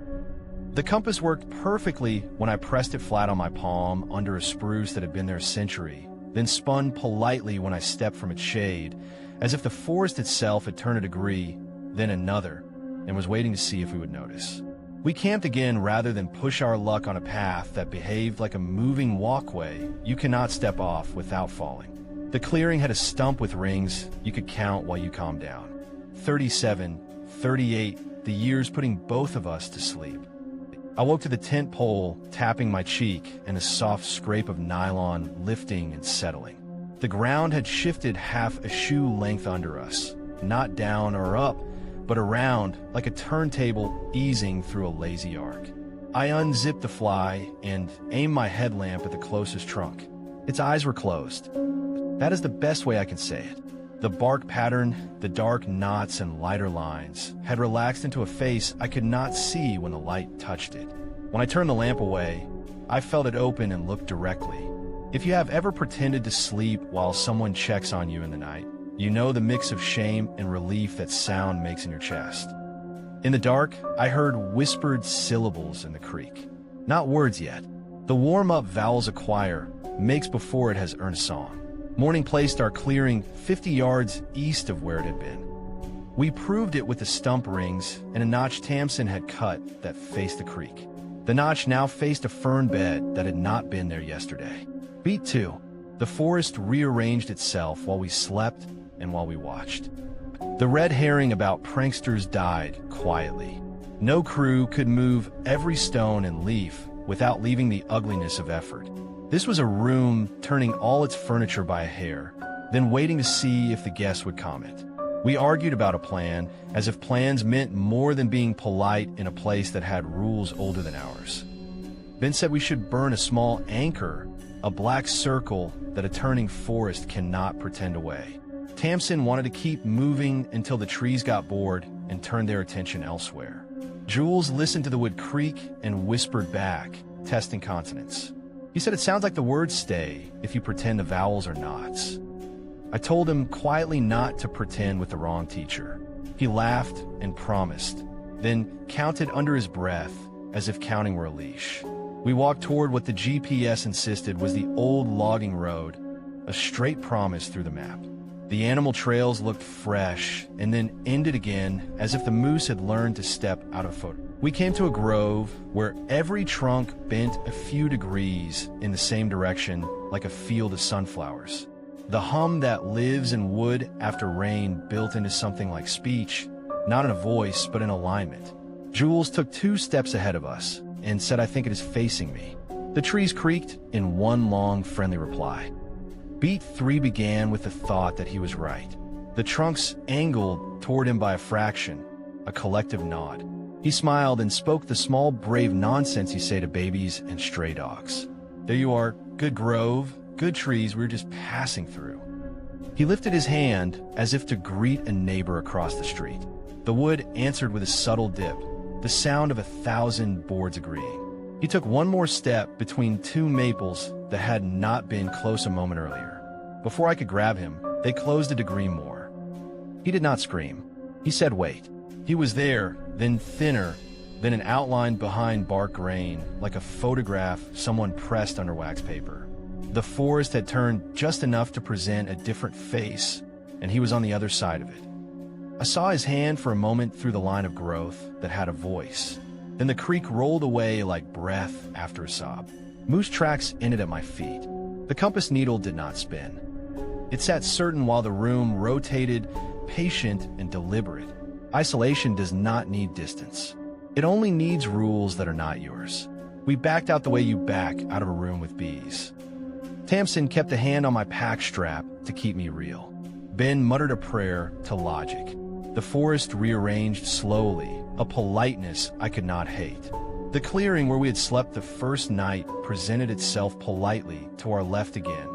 The compass worked perfectly when I pressed it flat on my palm under a spruce that had been there a century, then spun politely when I stepped from its shade, as if the forest itself had turned a degree, then another, and was waiting to see if we would notice. We camped again rather than push our luck on a path that behaved like a moving walkway you cannot step off without falling. The clearing had a stump with rings you could count while you calmed down. 37, 38, the years putting both of us to sleep. I woke to the tent pole tapping my cheek and a soft scrape of nylon lifting and settling. The ground had shifted half a shoe length under us, not down or up, but around like a turntable easing through a lazy arc. I unzipped the fly and aimed my headlamp at the closest trunk. Its eyes were closed. That is the best way I can say it. The bark pattern, the dark knots and lighter lines, had relaxed into a face I could not see when the light touched it. When I turned the lamp away, I felt it open and looked directly. If you have ever pretended to sleep while someone checks on you in the night, you know the mix of shame and relief that sound makes in your chest. In the dark, I heard whispered syllables in the creek. Not words yet. The warm-up vowels a choir makes before it has earned a song. Morning placed our clearing 50 yards east of where it had been. We proved it with the stump rings and a notch Tamsin had cut that faced the creek. The notch now faced a fern bed that had not been there yesterday. Beat 2. The forest rearranged itself while we slept and while we watched. The red herring about pranksters died quietly. No crew could move every stone and leaf without leaving the ugliness of effort. This was a room turning all its furniture by a hair, then waiting to see if the guests would comment. We argued about a plan, as if plans meant more than being polite in a place that had rules older than ours. Ben said we should burn a small anchor, a black circle that a turning forest cannot pretend away. Tamsin wanted to keep moving until the trees got bored and turned their attention elsewhere. Jules listened to the wood creak and whispered back, testing consonants. He said it sounds like the words stay if you pretend the vowels are knots. I told him quietly not to pretend with the wrong teacher. He laughed and promised, then counted under his breath as if counting were a leash. We walked toward what the GPS insisted was the old logging road, a straight promise through the map. The animal trails looked fresh and then ended again as if the moose had learned to step out of photo. We came to a grove where every trunk bent a few degrees in the same direction like a field of sunflowers. The hum that lives in wood after rain built into something like speech, not in a voice but in alignment. Jules took 2 steps ahead of us and said, "I think it is facing me." The trees creaked in one long friendly reply. Beat 3 began with the thought that he was right. The trunks angled toward him by a fraction, a collective nod. He smiled and spoke the small, brave nonsense you say to babies and stray dogs. "There you are, good grove, good trees, we're just passing through." He lifted his hand as if to greet a neighbor across the street. The wood answered with a subtle dip, the sound of 1,000 boards agreeing. He took one more step between 2 maples that had not been close a moment earlier. Before I could grab him, they closed a degree more. He did not scream. He said, "Wait." He was there, then thinner, then an outline behind bark grain, like a photograph someone pressed under wax paper. The forest had turned just enough to present a different face, and he was on the other side of it. I saw his hand for a moment through the line of growth that had a voice. Then the creek rolled away like breath after a sob. Moose tracks ended at my feet. The compass needle did not spin. It sat certain while the room rotated, patient and deliberate. Isolation does not need distance. It only needs rules that are not yours. We backed out the way you back out of a room with bees. Tamsin kept a hand on my pack strap to keep me real. Ben muttered a prayer to logic. The forest rearranged slowly, a politeness I could not hate. The clearing where we had slept the first night presented itself politely to our left again,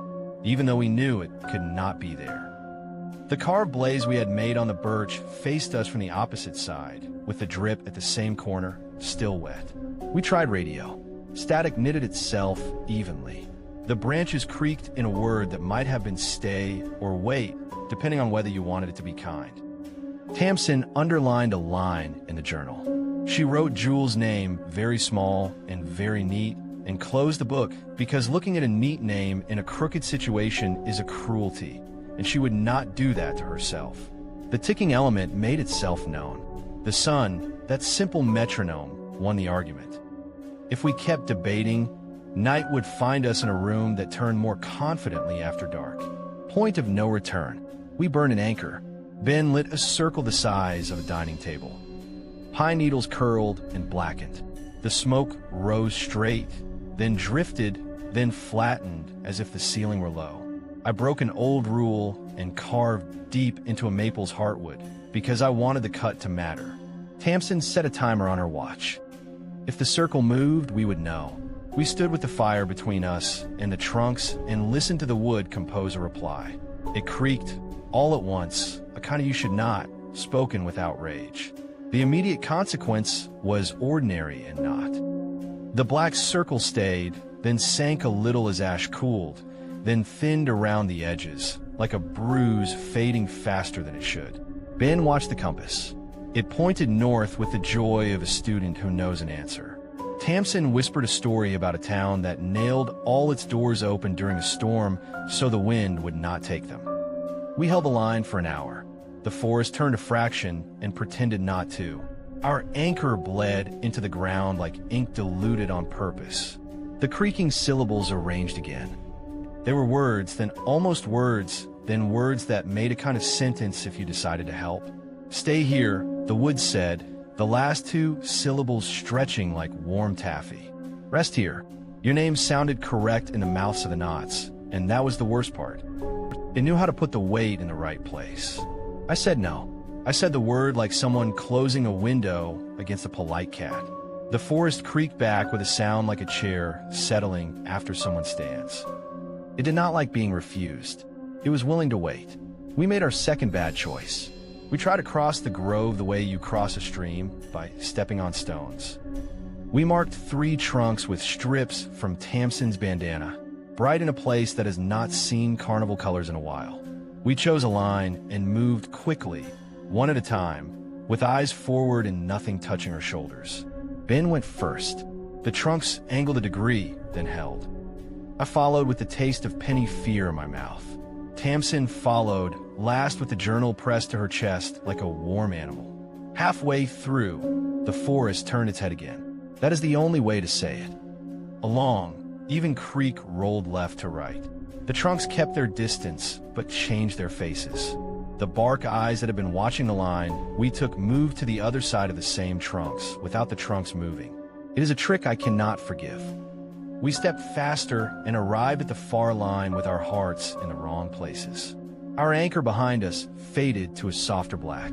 even though we knew it could not be there. The carved blaze we had made on the birch faced us from the opposite side, with the drip at the same corner, still wet. We tried radio. Static knitted itself evenly. The branches creaked in a word that might have been stay or wait, depending on whether you wanted it to be kind. Tamsin underlined a line in the journal. She wrote Jules' name very small and very neat and closed the book because looking at a neat name in a crooked situation is a cruelty, and she would not do that to herself. The ticking element made itself known. The sun, that simple metronome, won the argument. If we kept debating, night would find us in a room that turned more confidently after dark. Point of no return. We burned an anchor. Ben lit a circle the size of a dining table. Pine needles curled and blackened. The smoke rose straight, then drifted, then flattened as if the ceiling were low. I broke an old rule and carved deep into a maple's heartwood because I wanted the cut to matter. Tamsin set a timer on her watch. If the circle moved, we would know. We stood with the fire between us and the trunks and listened to the wood compose a reply. It creaked, all at once, a kind of you should not, spoken with outrage. The immediate consequence was ordinary and not. The black circle stayed, then sank a little as ash cooled, then thinned around the edges, like a bruise fading faster than it should. Ben watched the compass. It pointed north with the joy of a student who knows an answer. Tamsin whispered a story about a town that nailed all its doors open during a storm so the wind would not take them. We held the line for an hour. The forest turned a fraction and pretended not to. Our anchor bled into the ground like ink diluted on purpose. The creaking syllables arranged again. They were words, then almost words, then words that made a kind of sentence if you decided to help. Stay here, the wood said, the last two syllables stretching like warm taffy. Rest here. Your name sounded correct in the mouths of the knots, and that was the worst part. It knew how to put the weight in the right place. I said no. I said the word like someone closing a window against a polite cat. The forest creaked back with a sound like a chair settling after someone stands. It did not like being refused. It was willing to wait. We made our second bad choice. We tried to cross the grove the way you cross a stream, by stepping on stones. We marked 3 trunks with strips from Tamsin's bandana, bright in a place that has not seen carnival colors in a while. We chose a line and moved quickly, one at a time, with eyes forward and nothing touching our shoulders. Ben went first. The trunks angled a degree, then held. I followed with the taste of penny fear in my mouth. Tamsin followed, last with the journal pressed to her chest like a warm animal. Halfway through, the forest turned its head again. That is the only way to say it. A long, even creak rolled left to right. The trunks kept their distance, but changed their faces. The bark eyes that had been watching the line we took moved to the other side of the same trunks, without the trunks moving. It is a trick I cannot forgive. We stepped faster and arrived at the far line with our hearts in the wrong places. Our anchor behind us faded to a softer black.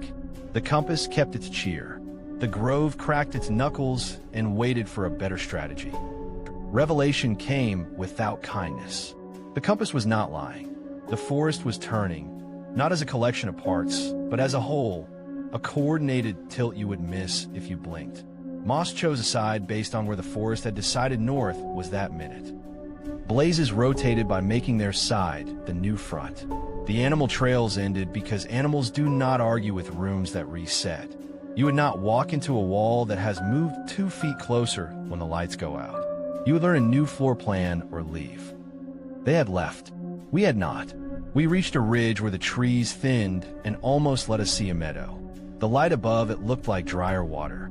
The compass kept its cheer. The grove cracked its knuckles and waited for a better strategy. Revelation came without kindness. The compass was not lying. The forest was turning, not as a collection of parts, but as a whole, a coordinated tilt you would miss if you blinked. Moss chose a side based on where the forest had decided north was that minute. Blazes rotated by making their side the new front. The animal trails ended because animals do not argue with rooms that reset. You would not walk into a wall that has moved 2 feet closer when the lights go out. You would learn a new floor plan or leave. They had left. We had not. We reached a ridge where the trees thinned and almost let us see a meadow. The light above it looked like drier water.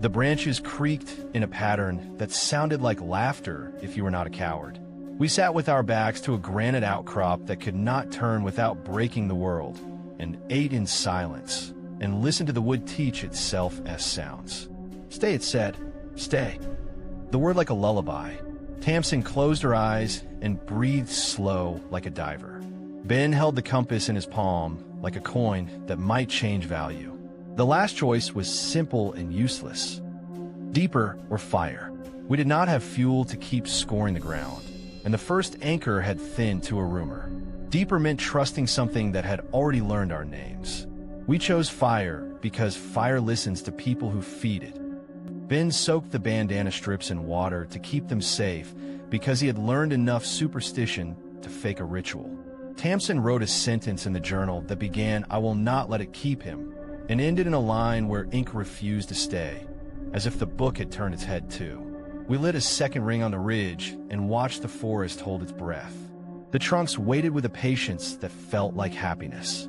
The branches creaked in a pattern that sounded like laughter if you were not a coward. We sat with our backs to a granite outcrop that could not turn without breaking the world, and ate in silence, and listened to the wood teach itself as sounds. Stay, it said. Stay. The word like a lullaby. Tamsin closed her eyes and breathed slow like a diver. Ben held the compass in his palm like a coin that might change value. The last choice was simple and useless. Deeper or fire. We did not have fuel to keep scoring the ground, and the first anchor had thinned to a rumor. Deeper meant trusting something that had already learned our names. We chose fire because fire listens to people who feed it. Ben soaked the bandana strips in water to keep them safe because he had learned enough superstition to fake a ritual. Tamsin wrote a sentence in the journal that began, "I will not let it keep him," and ended in a line where ink refused to stay, as if the book had turned its head too. We lit a second ring on the ridge and watched the forest hold its breath. The trunks waited with a patience that felt like happiness.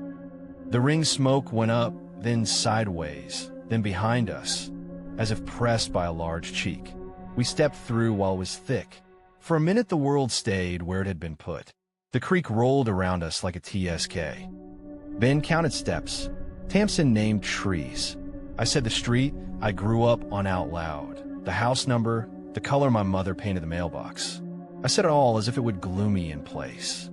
The ring smoke went up, then sideways, then behind us, as if pressed by a large cheek. We stepped through while it was thick. For a minute the world stayed where it had been put. The creek rolled around us like a TSK. Ben counted steps. Tamsin named trees. I said the street I grew up on out loud, the house number, the color my mother painted the mailbox. I said it all as if it would glue me in place.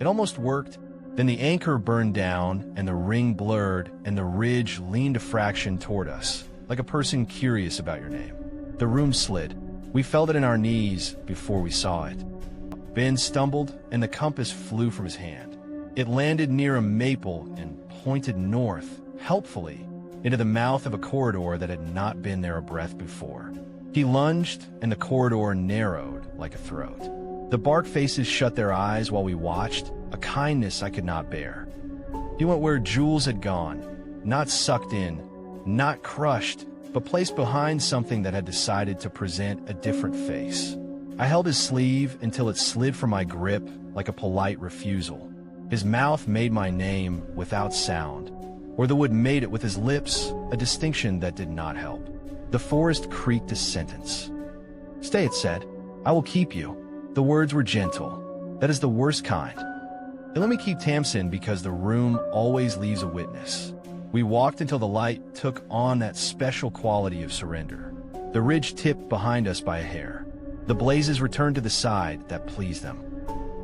It almost worked. Then the anchor burned down and the ring blurred and the ridge leaned a fraction toward us, like a person curious about your name. The room slid. We felt it in our knees before we saw it. Ben stumbled, and the compass flew from his hand. It landed near a maple and pointed north, helpfully, into the mouth of a corridor that had not been there a breath before. He lunged, and the corridor narrowed like a throat. The bark faces shut their eyes while we watched, a kindness I could not bear. He went where Jules had gone, not sucked in, not crushed, but placed behind something that had decided to present a different face. I held his sleeve until it slid from my grip like a polite refusal. His mouth made my name without sound, or the wood made it with his lips, a distinction that did not help. The forest creaked a sentence. "Stay," it said. "I will keep you." The words were gentle. That is the worst kind. They let me keep Tamsin because the room always leaves a witness. We walked until the light took on that special quality of surrender. The ridge tipped behind us by a hair. The blazes returned to the side that pleased them.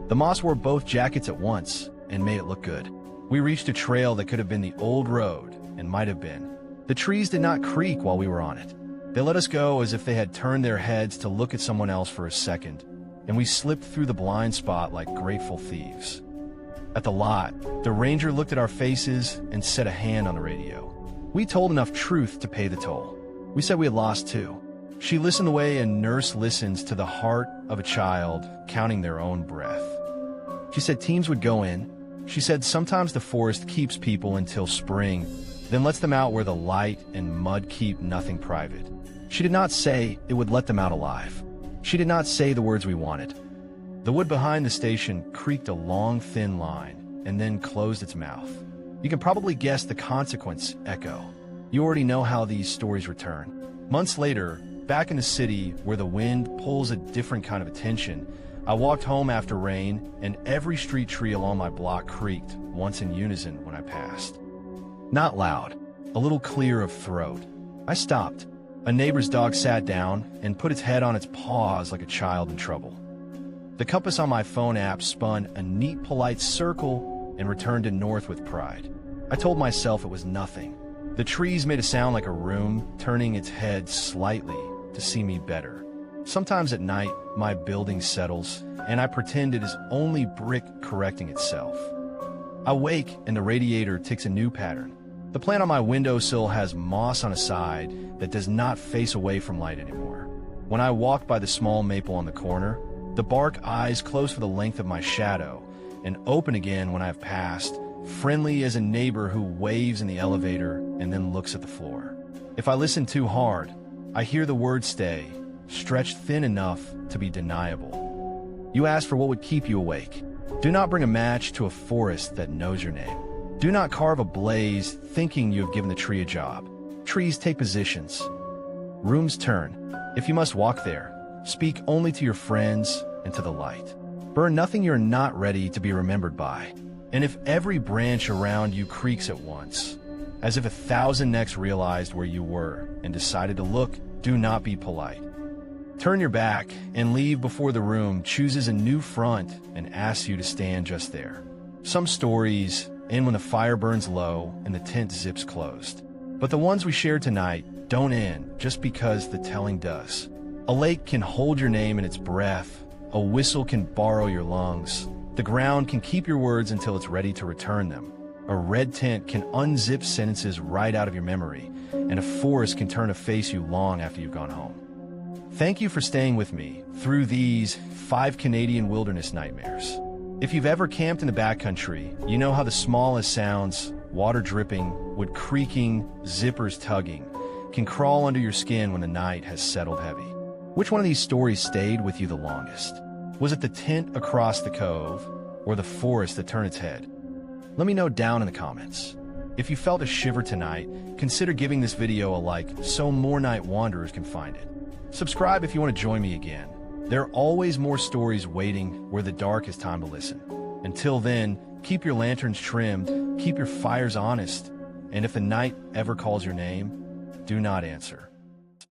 The moss wore both jackets at once and made it look good. We reached a trail that could have been the old road and might have been. The trees did not creak while we were on it. They let us go as if they had turned their heads to look at someone else for a second, and we slipped through the blind spot like grateful thieves. At the lot, the ranger looked at our faces and set a hand on the radio. We told enough truth to pay the toll. We said we had lost too. She listened the way a nurse listens to the heart of a child counting their own breath. She said teams would go in. She said sometimes the forest keeps people until spring, then lets them out where the light and mud keep nothing private. She did not say it would let them out alive. She did not say the words we wanted. The wood behind the station creaked a long, thin line and then closed its mouth. You can probably guess the consequence, Echo. You already know how these stories return. Months later, back in the city where the wind pulls a different kind of attention, I walked home after rain, and every street tree along my block creaked once in unison when I passed. Not loud, a little clear of throat. I stopped. A neighbor's dog sat down and put its head on its paws like a child in trouble. The compass on my phone app spun a neat, polite circle and returned to north with pride. I told myself it was nothing. The trees made a sound like a room turning its head slightly to see me better. Sometimes at night, my building settles, and I pretend it is only brick correcting itself. I wake, and the radiator ticks a new pattern. The plant on my windowsill has moss on a side that does not face away from light anymore. When I walk by the small maple on the corner, the bark eyes close for the length of my shadow and open again when I have passed, friendly as a neighbor who waves in the elevator and then looks at the floor. If I listen too hard, I hear the word stay, stretched thin enough to be deniable. You ask for what would keep you awake. Do not bring a match to a forest that knows your name. Do not carve a blaze thinking you have given the tree a job. Trees take positions. Rooms turn. If you must walk there, speak only to your friends and to the light. Burn nothing you're not ready to be remembered by. And if every branch around you creaks at once, as if 1,000 necks realized where you were and decided to look, do not be polite. Turn your back and leave before the room chooses a new front and asks you to stand just there. Some stories end when the fire burns low and the tent zips closed. But the ones we shared tonight don't end just because the telling does. A lake can hold your name in its breath. A whistle can borrow your lungs. The ground can keep your words until it's ready to return them. A red tent can unzip sentences right out of your memory, and a forest can turn to face you long after you've gone home. Thank you for staying with me through these 5 Canadian wilderness nightmares. If you've ever camped in the backcountry, you know how the smallest sounds, water dripping, wood creaking, zippers tugging, can crawl under your skin when the night has settled heavy. Which one of these stories stayed with you the longest? Was it the tent across the cove, or the forest that turned its head? Let me know down in the comments. If you felt a shiver tonight, consider giving this video a like so more night wanderers can find it. Subscribe if you want to join me again. There are always more stories waiting where the dark is time to listen. Until then, keep your lanterns trimmed, keep your fires honest, and if the night ever calls your name, do not answer.